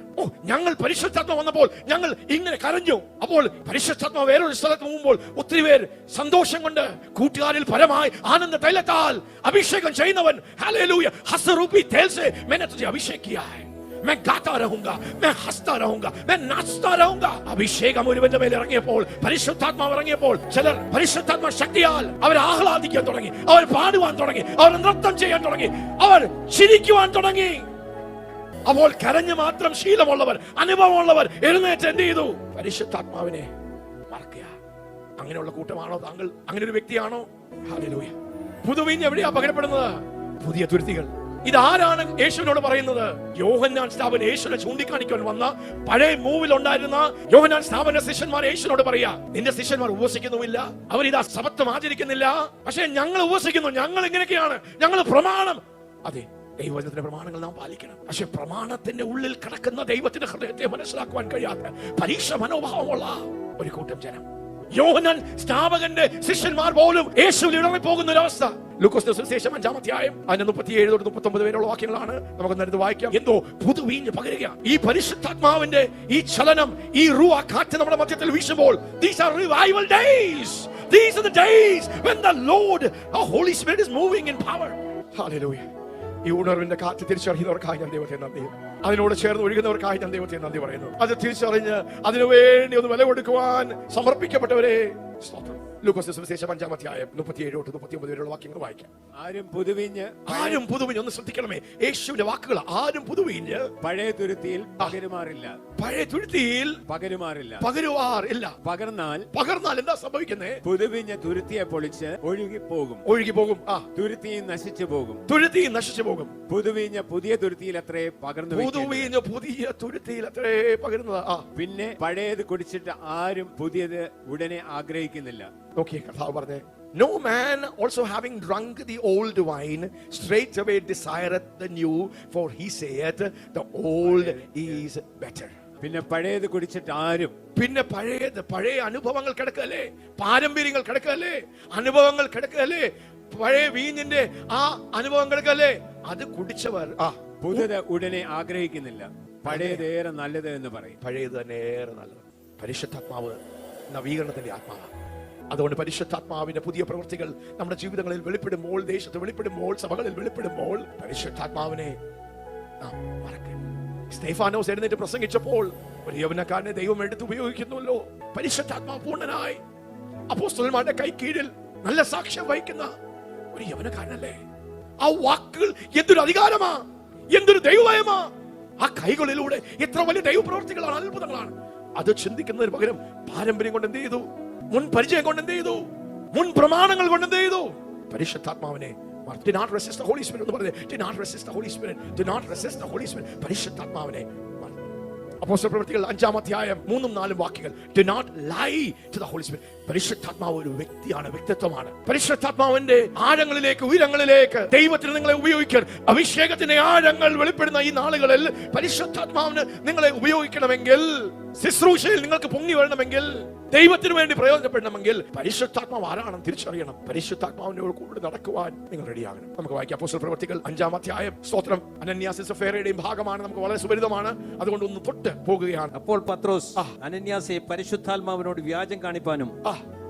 ഞങ്ങൾ പരിശുദ്ധാത്മ വന്നപ്പോൾ ഞങ്ങൾ ഇങ്ങനെ കരഞ്ഞു. അപ്പോൾ പരിശുദ്ധാത്മ വേറൊരു സ്ഥലത്ത് പോകുമ്പോൾ ഒത്തിരി പേർ സന്തോഷം കൊണ്ട് കൂട്ടുകാരിൽ പരമായി ആനന്ദ തൈലത്താൽ അഭിഷേകം ചെയ്യുന്നവൻ, ഹല്ലേലൂയ, ഹസ്റൂപി തേൽ സേ मैंने तुझे अभिषेक किया है, मैं गाता रहूंगा, मैं हंसता रहूंगा, मैं नाचता रहूंगा. അഭിഷേകം ഒരുവന്റെ മേൽ ഇറങ്ങിയപ്പോൾ, പരിശുദ്ധാത്മാവ് ഇറങ്ങിയപ്പോൾ ചിലർ പരിശുദ്ധാത്മ ശക്തിയാൽ അവർ ആഹ്ലാദിക്കാൻ തുടങ്ങി, അവർ പാടുവാൻ തുടങ്ങി, അവർ നൃത്തം ചെയ്യാൻ തുടങ്ങി, അവർ ചിരിക്കുവാൻ തുടങ്ങി. അപ്പോൾ കരഞ്ഞു മാത്രം ശീലമുള്ളവർ, അനുഭവമുള്ളവർ എഴുന്നേറ്റ് എന്ത് ചെയ്തു? പരിശുദ്ധാത്മാവിനെ മറക്കുക. അങ്ങനെയുള്ള കൂട്ടമാണോ താങ്കൾ? അങ്ങനെ ഒരു വ്യക്തിയാണോ? ഹല്ലേലൂയ. പുതുവീഞ്ഞ് എവിടെയാ പകരപ്പെടുന്നത്? പുതിയ തുരുത്തികൾ. ഇതാരാണ് യേശുവിനോട് പറയുന്നത്? യോഹന്നാൻ സ്നാപകൻ യേശുവിനെ ചൂണ്ടിക്കാണിക്കാൻ വന്ന പഴയ മൂവിൽ ഉണ്ടായിരുന്ന യോഹന്നാൻ സ്നാപകന്റെ ശിഷ്യന്മാർ യേശുവിനോട് പറയാ, നിന്റെ ശിഷ്യന്മാർ ഉപവസിക്കുന്നുമില്ല, അവരിതാ സബത്ത് ആചരിക്കുന്നില്ല, പക്ഷെ ഞങ്ങൾ ഉപവസിക്കുന്നു, ഞങ്ങൾ ഇങ്ങനെയൊക്കെയാണ്, ഞങ്ങൾ പ്രമാണം. അതെ, ദൈവത്തിന്റെ പ്രമാണങ്ങൾ നാം പാലിക്കണം. പക്ഷെ പ്രമാണത്തിന്റെ ഉള്ളിൽ കിടക്കുന്ന ദൈവത്തിന്റെ ഹൃദയത്തെ മനസ്സിലാക്കുവാൻ കഴിയാത്ത പരീക്ഷ മനോഭാവമുള്ള ഒരു കൂട്ടം ജനം. യോഹന്നാൻ സ്നാപകന്റെ ശിഷ്യന്മാർ പോലും യേശുവിൽ ഇടറിപ്പോകുന്ന ഒരവസ്ഥ. ലൂക്കോസിന്റെ സുവിശേഷം 5-ാം അധ്യായം അതിന്റെ 37 തൊട്ട് 39 വരെയുള്ള വാക്യങ്ങളാണ്. നമുക്ക് നേരത്തെ വായിക്കാം. എന്തോ പുതുവീഞ്ഞ് പകരുക. ഈ പരിശുദ്ധാത്മാവിന്റെ ഈ ചലനം, ഈ റൂഹ കാറ്റ് നമ്മുടെ മധ്യത്തിൽ വീശുമ്പോൾ, these are revival days. These are the days when the Lord, our Holy Spirit is moving in power. Hallelujah. ഈ ഉണർവിന്റെ കാറ്റ് തിരിച്ചറിയുന്നവർക്കായി ഞാൻ ദൈവത്തെ നന്ദി, അതിനോട് ചേർന്ന് ഒഴുകുന്നവർക്കായി ഞാൻ ദൈവത്തെ നന്ദി പറയുന്നു. അത് തിരിച്ചറിഞ്ഞ് അതിനുവേണ്ടി ഒന്ന് വില കൊടുക്കുവാൻ സമർപ്പിക്കപ്പെട്ടവരെ സ്തോത്രം. ലൂക്കോസിന്റെ സുവിശേഷം 5-ാം അധ്യായം 37 തൊട്ട് 39 വരെയുള്ള വാക്യങ്ങൾ വായിക്കാം. ആരും പുതുവീഞ്ഞ് ഒന്ന് ശ്രദ്ധിക്കണമേ, യേശുവിന്റെ വാക്കുകൾ. ആരും പുതുവീഞ്ഞ് പഴയ തുരുത്തിയിൽ പകരുമാറില്ല. പഴയ തുരുത്തിയിൽ പകരുമാറില്ല. പകരുവാറില്ല. പകർന്നാൽ എന്താ സംഭവിക്കുന്നത്? പുതുവീഞ്ഞ് തുരുത്തിയെ പൊളിച്ച് ഒഴുകി പോകും. തുരുത്തിയും നശിച്ചു പോകും. പുതുവീഞ്ഞ് പുതിയ തുരുത്തിയിൽ അത്രേ പകർന്നു. പുതിയ തുരുത്തിയിൽ അത്രേ പകരുന്നത്. പിന്നെ പഴയത് കുടിച്ചിട്ട് ആരും പുതിയത് ഉടനെ ആഗ്രഹിക്കുന്നില്ല. നോക്കിയേ, കർത്താവ് പറഞ്ഞേ, no man also having drunk the old wine straightway desireth the new, for he saith the old is better. പിന്നെ പഴയത് കുടിച്ചിട്ട് ആരും, പിന്നെ പഴയ അനുഭവങ്ങൾ കിടക്കല്ലേ, പാരമ്പര്യങ്ങൾ കിടക്കല്ലേ, അനുഭവങ്ങൾ കിടക്കല്ലേ, പഴയ വീഞ്ഞിന്റെ ആ അനുഭവം കിടക്കല്ലേ, അത് കുടിച്ചവർ പുതിയത് ഉടനെ ആഗ്രഹിക്കുന്നില്ല. പഴയതേറെ നല്ലത് എന്ന് പറയും. പഴയത് തന്നെ ഏറെ നല്ലത്. പരിശുദ്ധാത്മാവ് നവീകരണത്തിന്റെ ആത്മാവ്. അതുകൊണ്ട് പരിശുദ്ധാത്മാവിന്റെ പുതിയ പ്രവൃത്തികൾ നമ്മുടെ ജീവിതങ്ങളിൽ വെളിപ്പെടുമ്പോൾ, ദേശത്ത് വെളിപ്പെടുമ്പോൾ, സഭകളിൽ വെളിപ്പെടുമ്പോൾ, പരിശുദ്ധാത്മാവിനെ നാം മറക്കരുത്. സ്തേഫാനോസ് എഴുന്നേറ്റ് പ്രസംഗിച്ചപ്പോൾ ഒരു യൗവനക്കാരനെ ദൈവം എടുത്ത് ഉപയോഗിക്കുന്നുവല്ലോ. പരിശുദ്ധാത്മാവ് പൂർണ്ണനായി അപ്പോസ്തലന്മാരുടെ കൈ കീഴിൽ നല്ല സാക്ഷ്യം വഹിക്കുന്ന ഒരു യൗവനക്കാരനല്ലേ. ആ വാക്കുകൾ എന്തൊരു അധികാരമാ, എന്തൊരു ദൈവമയമാ. ആ കൈകളിലൂടെ എത്ര വലിയ ദൈവപ്രവൃത്തികളാണ്, അത്ഭുതങ്ങളാണ്. അത് ചിന്തിക്കുന്നതിന് പകരം പാരമ്പര്യം കൊണ്ട് എന്ത് ചെയ്തു? മുൻ പരിചയം കൊണ്ട് എന്ത് ചെയ്തു? മുൻ പ്രമാണങ്ങൾ കൊണ്ട് എന്ത് ചെയ്തു? പരിശുദ്ധാത്മാവിനെ do not resist the Holy Spirit എന്ന് പറഞ്ഞേ. do not resist the Holy Spirit. do not resist the Holy Spirit. പരിശുദ്ധാത്മാവിനെ. അപ്പോസ്തലപ്രവൃത്തികൾ 5-ാം അധ്യായം 3-4 വാക്യങ്ങൾ. do not lie to the Holy Spirit. പരിശുദ്ധാത്മാവ് ഒരു വ്യക്തിയാണ്, വ്യക്തിത്വമാണ്. പരിശുദ്ധാത്മാവിന്റെ ആഴങ്ങളിലേക്ക്, ഉയരങ്ങളിലേക്ക് ദൈവത്തിന് നിങ്ങളെ ഉപയോഗിക്കാൻ, അഭിഷേകത്തിന്റെ ആഴങ്ങൾ വെളിപ്പെടുന്ന ഈ നാളുകളിൽ പരിശുദ്ധാത്മാവിന് നിങ്ങളെ ഉപയോഗിക്കണമെങ്കിൽ, ശുശ്രൂഷയിൽ നിങ്ങൾക്ക് പൊങ്ങി വരണമെങ്കിൽ, ദൈവത്തിന് വേണ്ടി പ്രയോജനപ്പെടണമെങ്കിൽ പരിശുദ്ധാത്മാവ് ആരാണെന്ന് തിരിച്ചറിയണം. പരിശുദ്ധാത്മാവിന്റെ കൂടെ നടക്കുവാൻ നിങ്ങൾ റെഡിയാകണം. നമുക്ക് വായിക്കാം അപ്പോസ്തലപ്രവൃത്തികൾ 5-ാം അധ്യായം. സ്തോത്രം. അനന്യാസും സഫീറയുടെയും ഭാഗമാണ്, നമുക്ക് വളരെ സുപരിതമാണ്. അതുകൊണ്ട് ഒന്ന് തൊട്ട് പോകുകയാണ്. അപ്പോൾ പത്രോസ് അനന്യാസെ പരിശുദ്ധാത്മാവിനോട് വ്യാജം കാണിപ്പാനും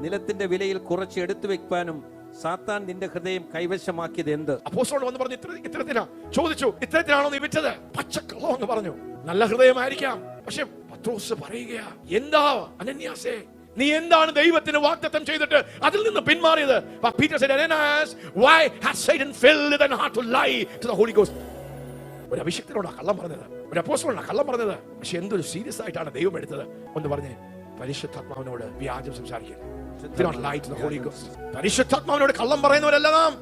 നിലത്തിന്റെ വിലയിൽ കുറച്ച് എടുത്തു വെക്കാനും സാത്താൻ നിന്റെ ഹൃദയം കൈവശമാക്കിയത് എന്ത്? അപ്പോസ്തലൻ വന്ന് പറഞ്ഞു, ഇത്തരത്തിനാ ചോദിച്ചു, ഇത്തരത്തിനാണോ നീ വിറ്റത്? പച്ചക്കള്ളം എന്ന് പറഞ്ഞു. നല്ല ഹൃദയമായിരിക്കാം, പക്ഷെ പത്രോസ് പറയുകയാ, എന്താ അനന്യാസേ, നീ എന്താണ് ദൈവത്തിന് വാഗ്ദത്തം ചെയ്തിട്ട് അതിൽ നിന്ന് പിന്മാറിയത്? Peter said, Ananias, why has Satan filled thine heart to lie to the Holy Ghost? ഒരു അഭിഷിക്തനോടാ കള്ളം പറഞ്ഞത്, ഒരു അപ്പോസ്തലനോടാ കള്ളം പറഞ്ഞത്. പക്ഷെ എന്തൊരു സീരിയസ് ആയിട്ടാണ് ദൈവം എടുത്തത്. ഒന്ന് പറഞ്ഞേ, പരിശുദ്ധാത്മാവിനോട് വ്യാജം സംസാരിക്കരുത്. Do not lie to the Holy Ghost. പരിശുദ്ധാത്മാവിനോട് കള്ളം പറയുന്നവരല്ല നാം.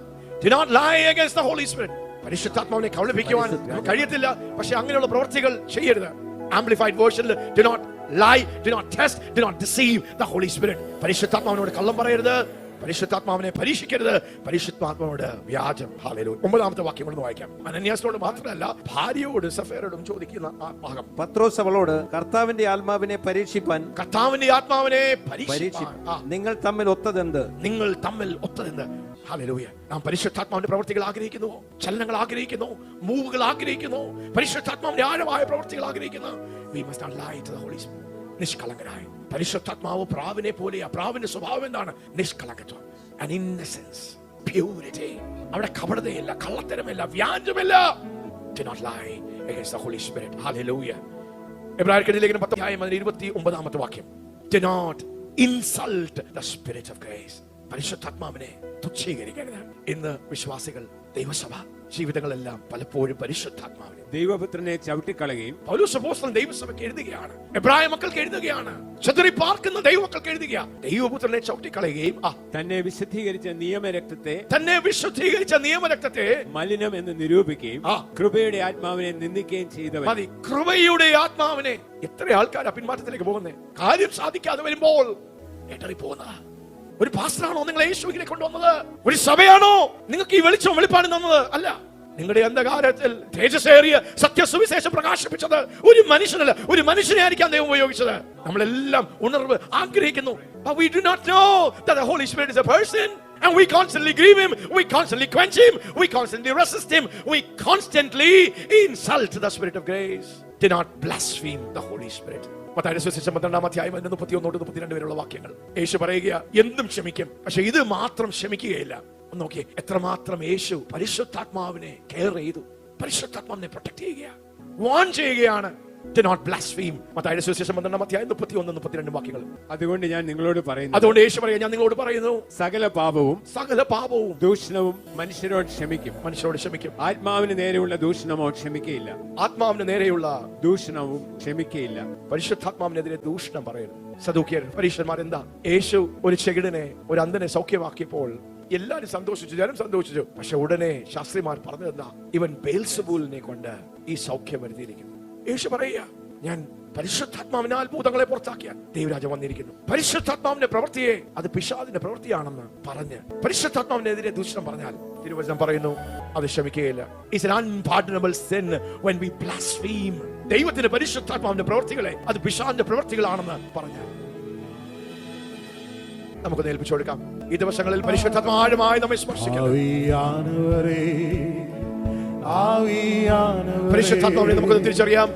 Do not lie against the Holy Spirit. പരിശുദ്ധാത്മാവിനെ കബളിപ്പിക്കുവാൻ കഴിയത്തില്ല, പക്ഷെ അങ്ങനെയുള്ള പ്രവൃത്തികൾ ചെയ്യരുത്. Amplified version, do not lie, do not test, do not deceive the Holy Spirit. പരിശുദ്ധാത്മാവിനോട് കള്ളം പറയരുത്, പരിശുദ്ധാത്മാവിനെ പരീക്ഷിക്കരുത്, പരിശുദ്ധാത്മാവിനോട് വ്യാജം. ഹല്ലേലൂയ. 9-ാമത്തെ വാക്യം കൊണ്ട് വായിക്കാം. അനന്യാസിനോട് മാത്രമല്ല, ഭാര്യയോട് സഫീറയോടും ചോദിക്കുന്ന ആ ഭാഗം. പത്രോസ് അവളോട്, കർത്താവിന്റെ ആത്മാവിനെ പരീക്ഷിപ്പാൻ നിങ്ങൾ തമ്മിൽ ഒത്തതെന്ത്? ഹല്ലേലൂയ. നാം പരിശുദ്ധാത്മാവിന്റെ പ്രവൃത്തികൾ ആഗ്രഹിക്കുന്നു, ചലനങ്ങൾ ആഗ്രഹിക്കുന്നു, മൂവുകൾ ആഗ്രഹിക്കുന്നു, പരിശുദ്ധാത്മാവിന്റെ ആഴമായ പ്രവൃത്തികൾ ആഗ്രഹിക്കുന്നു. We must not lie to the Holy Spirit. നിഷ്കളങ്കരായി. പരിശുദ്ധാത്മാവ് പ്രാവിനെ പോലെയാ. പ്രാവിന്റെ സ്വഭാവം എന്താണ്? നിഷ്കളങ്കത്വം, an innocence, purity. അവിടെ കപടതയില്ല, കള്ളത്തരമില്ല, വ്യാജമില്ല. Do not lie against the Holy Spirit. Hallelujah. എബ്രായർക്കെഴുതിയ ലേഖനം 10-ാം വാക്യം. Do not insult the Spirit of grace. പരിശുദ്ധാത്മാവിനെ തുച്ഛീകരിക്കരുത്. ഇന്ന് വിശ്വാസികൾ, ദൈവസഭ ജീവിതങ്ങളെല്ലാം പലപ്പോഴും പരിശുദ്ധാത്മാവിനെ, ദൈവപുത്രനെ ചവിട്ടിക്കളയുകയും, പൗലോസ് അപ്പോസ്തലൻ ദൈവസഭയ്ക്ക് എഴുതുകയാണ്, എബ്രായ മക്കൾക്ക് എഴുതുകയാണ്, ചിതറി പാർക്കുന്ന ദൈവമക്കൾക്ക് എഴുതുകയാണ്. ദൈവപുത്രനെ ചവിട്ടിക്കളയുകയും തന്നെ വിശുദ്ധീകരിച്ച നിയമരക്തത്തെ മലിനം എന്ന് നിരൂപിക്കുകയും കൃപയുടെ ആത്മാവിനെ നിന്ദിക്കുകയും ചെയ്തവൻ. മതി. കൃപയുടെ ആത്മാവിനെ. എത്ര ആൾക്കാർ പിന്മാറ്റത്തിലേക്ക് പോകുന്നത്? കാര്യം സാധിക്കാതെ വരുമ്പോൾ എടറിപ്പോകുന്ന ഒരു പാസ്റ്ററാണോ നിങ്ങളെ യേശുവിനെ കൊണ്ടുവന്നത്? ഒരു സഭയാണോ നിങ്ങൾക്ക് ഈ വെളിച്ചം വെളിപ്പാട് തന്നത്? അല്ല. നിങ്ങളുടെ അന്ധകാരത്തിൽ തേജസ്സേറിയ സത്യസുവിശേഷം പ്രകാശിപ്പിച്ചത് ഒരു മനുഷ്യനല്ല, ഒരു മനുഷ്യനെ ആയിരിക്കാം ദൈവം ഉപയോഗിച്ചത്. നമ്മളെല്ലാം ഉണർവ് ആഗ്രഹിക്കുന്നു. But we do not know that the Holy Spirit is a person And we constantly grieve him, we constantly quench him, we constantly resist him, we constantly insult the Spirit of grace. Do not blaspheme the Holy Spirit. മത്തായിയുടെ സുവിശേഷം 12-ാം അധ്യായം 31-32 വരെയുള്ള വാക്യങ്ങൾ. യേശു പറയുക, എന്തും ക്ഷമിക്കും, പക്ഷെ ഇത് മാത്രം ക്ഷമിക്കുകയില്ല. നോക്കിയേ, എത്രമാത്രം യേശു പരിശുദ്ധാത്മാവിനെ കെയർ ചെയ്തു, പരിശുദ്ധാത്മാവിനെ പ്രൊട്ടക്ട് ചെയ്യുക, വാൺ ചെയ്യുകയാണ്. Do not blaspheme. മത്തായിയുടെ സുവിശേഷം 12-ാം അധ്യായം 31-32 വാക്യങ്ങൾ. അതുകൊണ്ട് ഞാൻ നിങ്ങളോട് പറയുന്നു, അതുകൊണ്ട് യേശു പറയുക, ഞാൻ നിങ്ങളോട് പറയുന്നു, സകല പാപവും ദൂഷണവും മനുഷ്യരോട് ക്ഷമിക്കും, ആത്മാവിന് നേരെയുള്ള ദൂഷണമോ ക്ഷമിക്കയില്ല. ആത്മാവിന് നേരെയുള്ള ദൂഷണവും ക്ഷമിക്കയില്ല. പരിശുദ്ധാത്മാവിനെതിരെ ദൂഷണം പറയുന്നു. സദൂക്യർ പരീക്ഷന്മാർ എന്താ, യേശു ഒരു ചെകിടനെ, ഒരു അന്ധനെ സൗഖ്യമാക്കിയപ്പോൾ എല്ലാരും സന്തോഷിച്ചു, ജനം സന്തോഷിച്ചു. പക്ഷെ ഉടനെ ശാസ്ത്രിമാർ പറഞ്ഞതെന്താ, ഇവൻ ബേൽസബൂലിനെ കൊണ്ട് ഈ സൗഖ്യം വരുത്തിയിരിക്കുന്നു. യേശു പറയുക, ഞാൻ പരിശുദ്ധാത്മാവിനാൽ ഭൂതങ്ങളെ പുറത്താക്കിയാൽ ദൈവരാജ വന്നിരിക്കുന്നു. പരിശുദ്ധാത്മാവിന്റെ പ്രവൃത്തിയെ അത് പിശാചിന്റെ പ്രവൃത്തിയാണെന്ന് പറഞ്ഞ് പരിശുദ്ധാത്മാവിനെതിരെ ദൂഷണം പറഞ്ഞാൽ തിരുവചനം പറയുന്നു, അത് ക്ഷമിക്കുകയില്ല. It's an unpardonable sin when we blaspheme. ദൈവത്തിന്റെ പരിശുദ്ധാത്മാവിന്റെ പ്രവൃത്തികളെ അത് പിശാചിന്റെ പ്രവൃത്തികളാണെന്ന് പറഞ്ഞാൽ നമുക്ക് ഏൽപ്പിച്ചു കൊടുക്കാം. ഈ ദിവസങ്ങളിൽ പരിശുദ്ധാത്മാവ് ആഴമായി നമ്മെ സ്പർശിക്കുന്നു. പരിശുദ്ധാത്മാവിനെ നമുക്ക് തിരിച്ചറിയാം.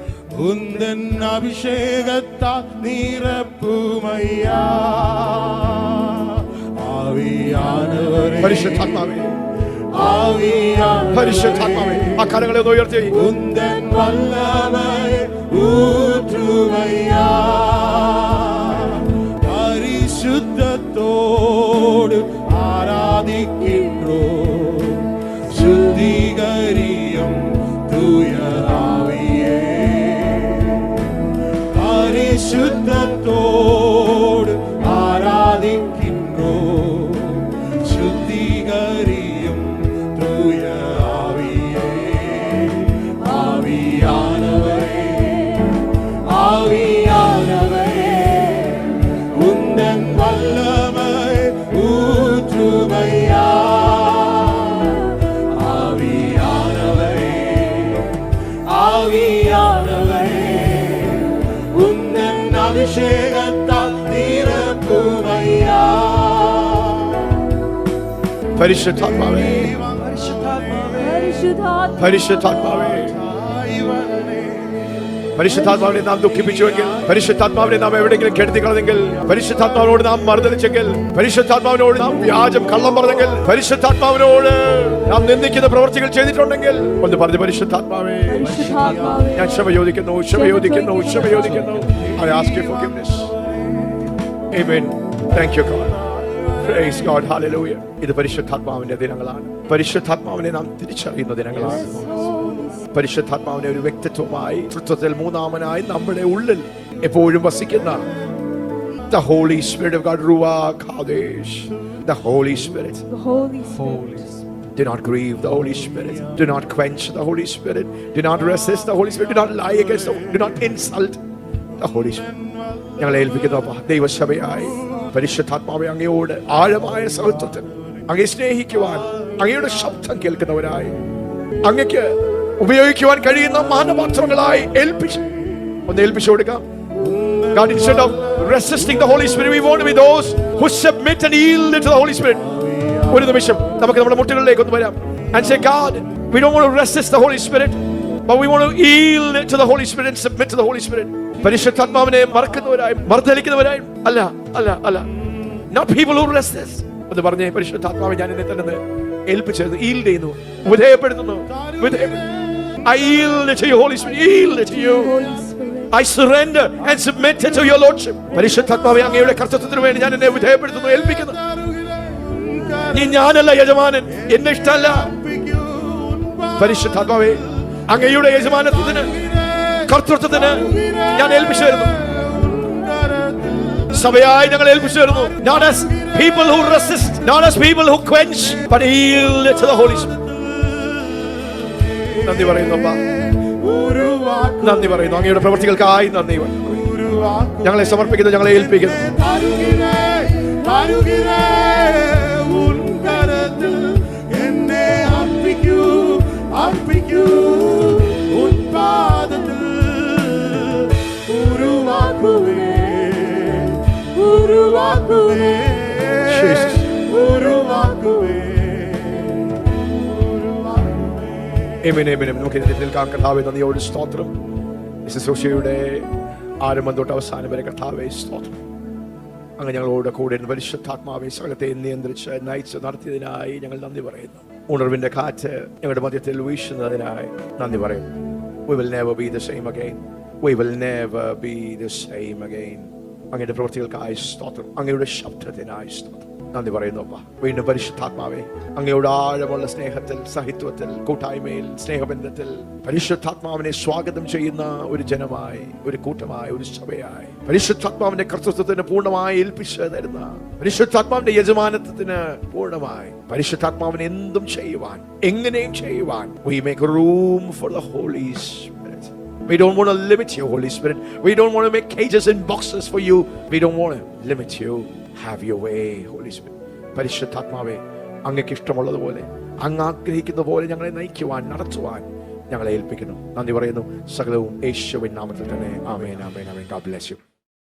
ഉന്തൻ അഭിഷേകത്താൽ നിറപ്പുമയ്യാ ആവിയാനവരേ, പരിശുദ്ധാത്മാവേ, പരിശുദ്ധാത്മാവേ, ആ കരങ്ങളെ ഒന്ന് ഉയർത്തി, ഉന്തൻ വല്ലമയെ ഊറ്റുമയ്യാ പരിശുദ്ധത്തോട് ആരാധിക്കിன்றോ ശുദ്ധീകരിയും തൂയ ആവിയേ പരിശുദ്ധത്തോട് ആരാധിക്കിன்றോ ശുദ്ധീകരിയും തൂയ ആവിയേ ആവിയാനവരേ ആവിയാനവരേ ഉന്തൻ വല്ലമയെ ഊറ്റുമയ്യാ ഉന്തൻ അഭിഷേകത്താൽ നിറപ്പുമയ്യാ. പരിശുദ്ധാത്മാവേ, പരിശുദ്ധാത്മാവേ, പരിശുദ്ധാത്മാവിനെ നാം ദുഃഖിപ്പിച്ചുവെങ്കിൽ, പരിശുദ്ധാത്മാവിനെ നാം എവിടെയെങ്കിലും കെടുത്തിക്കളഞ്ഞെങ്കിൽ, പരിശുദ്ധാത്മാവിനോട് നാം മറുതലിച്ചെങ്കിൽ, പരിശുദ്ധാത്മാവിനോട് നാം വ്യാജം കള്ളം പറഞ്ഞെങ്കിൽ, പരിശുദ്ധാത്മാവിനോട് നാം നിന്ദിക്കുന്ന പ്രവൃത്തികൾ ചെയ്തിട്ടുണ്ടെങ്കിൽ ഒന്ന് പറഞ്ഞു, പരിശുദ്ധാത്മാവേ, ഞാൻ ക്ഷമ ചോദിക്കുന്നു. I ask you forgiveness. Amen. Thank you God. Praise God. Hallelujah. ഇത് പരിശുദ്ധാത്മാവിന്റെ ദിനങ്ങളാണ്. പരിശുദ്ധാത്മാവിനെ നാം തിരിച്ചറിയുന്ന ദിനങ്ങളാണ്. പരിശുദ്ധാത്മാവിനെ ഒരു വ്യക്തിത്വമായി, തൃത്വത്തിൽ മൂന്നാമനായി നമ്മുടെ ഉള്ളിൽ എപ്പോഴും വസിക്കുന്ന the Holy Spirit of God, Ruach Hadesh, the Holy Spirit. Do not grieve the Holy Spirit. Do not quench the Holy Spirit. Do not resist the Holy Spirit. Do not lie against the Holy Spirit. Do not insult the Holy Spirit. ഞങ്ങളെ ഏൽപ്പിക്കുന്നു ദൈവസഭയായി. പരിശുദ്ധാത്മാവെ, അങ്ങയോട് ആഴമായ സഹത്വത്തിൽ അങ്ങയെ സ്നേഹിക്കുവാൻ, അങ്ങയുടെ ശബ്ദം കേൾക്കുന്നവരായി, അങ്ങയ്ക്ക് ഉപയോഗിക്കുവാൻ കഴിയുന്ന മാനപാത്രങ്ങളായി ഏൽപ്പിച്ചു കൊടുക്കാം. God, instead of resisting the Holy Spirit, we want to be those who submit and yield to the Holy Spirit. ഒരു നിമിഷം നമുക്ക് നമ്മുടെ മുട്ടുകളിലേക്ക് ഒന്ന് വരാം and say, God, we don't want to resist the Holy Spirit, but we want to yield to the Holy Spirit and submit to the Holy Spirit. പരിശുദ്ധാത്മാവിനെ മറക്കുന്നവരായും മറുതലിക്കുന്നവരായും അല്ല, not people who resist. അത് പറഞ്ഞേ, പരിശുദ്ധാത്മാവെ, ഞാൻ എന്നെ തന്നെ ഏൽപ്പിച്ചത്, yield ചെയ്യുന്നു, വിധേയപ്പെടുത്തുന്നു. I yield to you, Holy Spirit. Yield to you. I surrender and submit to your lordship. പരിശുദ്ധാത്മാവേ, അങ്ങയുടെ കർത്തൃത്വത്തിന് വേണ്ടി ഞാൻ എന്നെ വിധേയപ്പെടുത്തുന്നു, ഏൽപ്പിക്കുന്നു. ഞാനല്ല യജമാനൻ, എന്നെ ഇഷ്ടമല്ല. പരിശുദ്ധാത്മാവേ, അങ്ങയുടെ യജമാനത്വത്തിന്, കർത്തൃത്വത്തിന് ഞാൻ ഏൽപ്പിച്ചു തരുന്നു. സഭയായി ഞങ്ങൾ ഏൽപ്പിച്ചു തരുന്നു. Not as people who resist, not as people who quench, but yield to the Holy Spirit. നന്ദി പറയുന്നു അപ്പാ, നന്ദി പറയുന്നു. അങ്ങയുടെ പ്രവൃത്തികൾക്കായി നന്ദി. ഞങ്ങളെ സമർപ്പിക്കുന്നു, ഞങ്ങളെ ഏൽപ്പിക്കുന്നു. ഉരുവാക്കുവേ നമുക്ക് നിൽക്കാൻ കർത്താവേ നന്ദിയോട് സ്തോത്രം. ശുശ്രൂഷയുടെ ആരംഭം തൊട്ട് അവസാനം വരെ കർത്താവേ സ്തോത്രം. അങ്ങ് ഞങ്ങളോട് കൂടെ പരിശുദ്ധാത്മാവേ സകലത്തെ നിയന്ത്രിച്ച് നയിച്ച് നടത്തിയതിനായി ഞങ്ങൾ നന്ദി പറയുന്നു. ഉണർവിന്റെ കാറ്റ് ഞങ്ങളുടെ മധ്യത്തിൽ വീശുന്നതിനായി നന്ദി പറയുന്നു. We will never be the same again. We will never be the same again. അങ്ങയുടെ പ്രവൃത്തികൾക്കായി സ്തോത്രം. അങ്ങയുടെ ശബ്ദത്തിനായി സ്തോത്രം. നന്ദി പറയുന്നു അപ്പ. വീണ്ടും പരിശുദ്ധാത്മാവേ അങ്ങയുടെ ആഴമുള്ള സ്നേഹത്തിൽ, സഹിത്വത്തിൽ, കൂട്ടായ്മയിൽ, സ്നേഹബന്ധത്തിൽ പരിശുദ്ധാത്മാവിനെ സ്വാഗതം ചെയ്യുന്ന ഒരു ജനമായി, ഒരു കൂട്ടമായി, ഒരു സഭയായി പരിശുദ്ധാത്മാവിന്റെ കർത്തൃത്വത്തിന് പൂർണ്ണമായി ഏൽപ്പിച്ച് തരുന്ന, പരിശുദ്ധാത്മാവിന്റെ യജമാനത്വത്തിന് പൂർണ്ണമായി പരിശുദ്ധാത്മാവിനെ എന്തും ചെയ്യുവാൻ, എങ്ങനെയും ചെയ്യുവാൻ we make room for the Holy Spirit. We don't want to limit you, Holy Spirit. We don't want to make cages and boxes for you. We don't want to limit you. Have your way, Holy Spirit. പരിശുദ്ധാത്മാവേ അങ്ങേക്ക് ഇഷ്ടമുള്ളതുപോലെ, അങ്ങ് ആഗ്രഹിക്കുന്ന പോലെ ഞങ്ങളെ നയിക്കുവാൻ, നടത്തുവാൻ ഞങ്ങളെ ഏൽപ്പിക്കുന്നു. നന്ദി പറയുന്നു. സകലവും യേശുവിൻ നാമത്തിൽ തന്നെ. ആമേൻ, ആമേൻ, ആമേൻ. God bless you.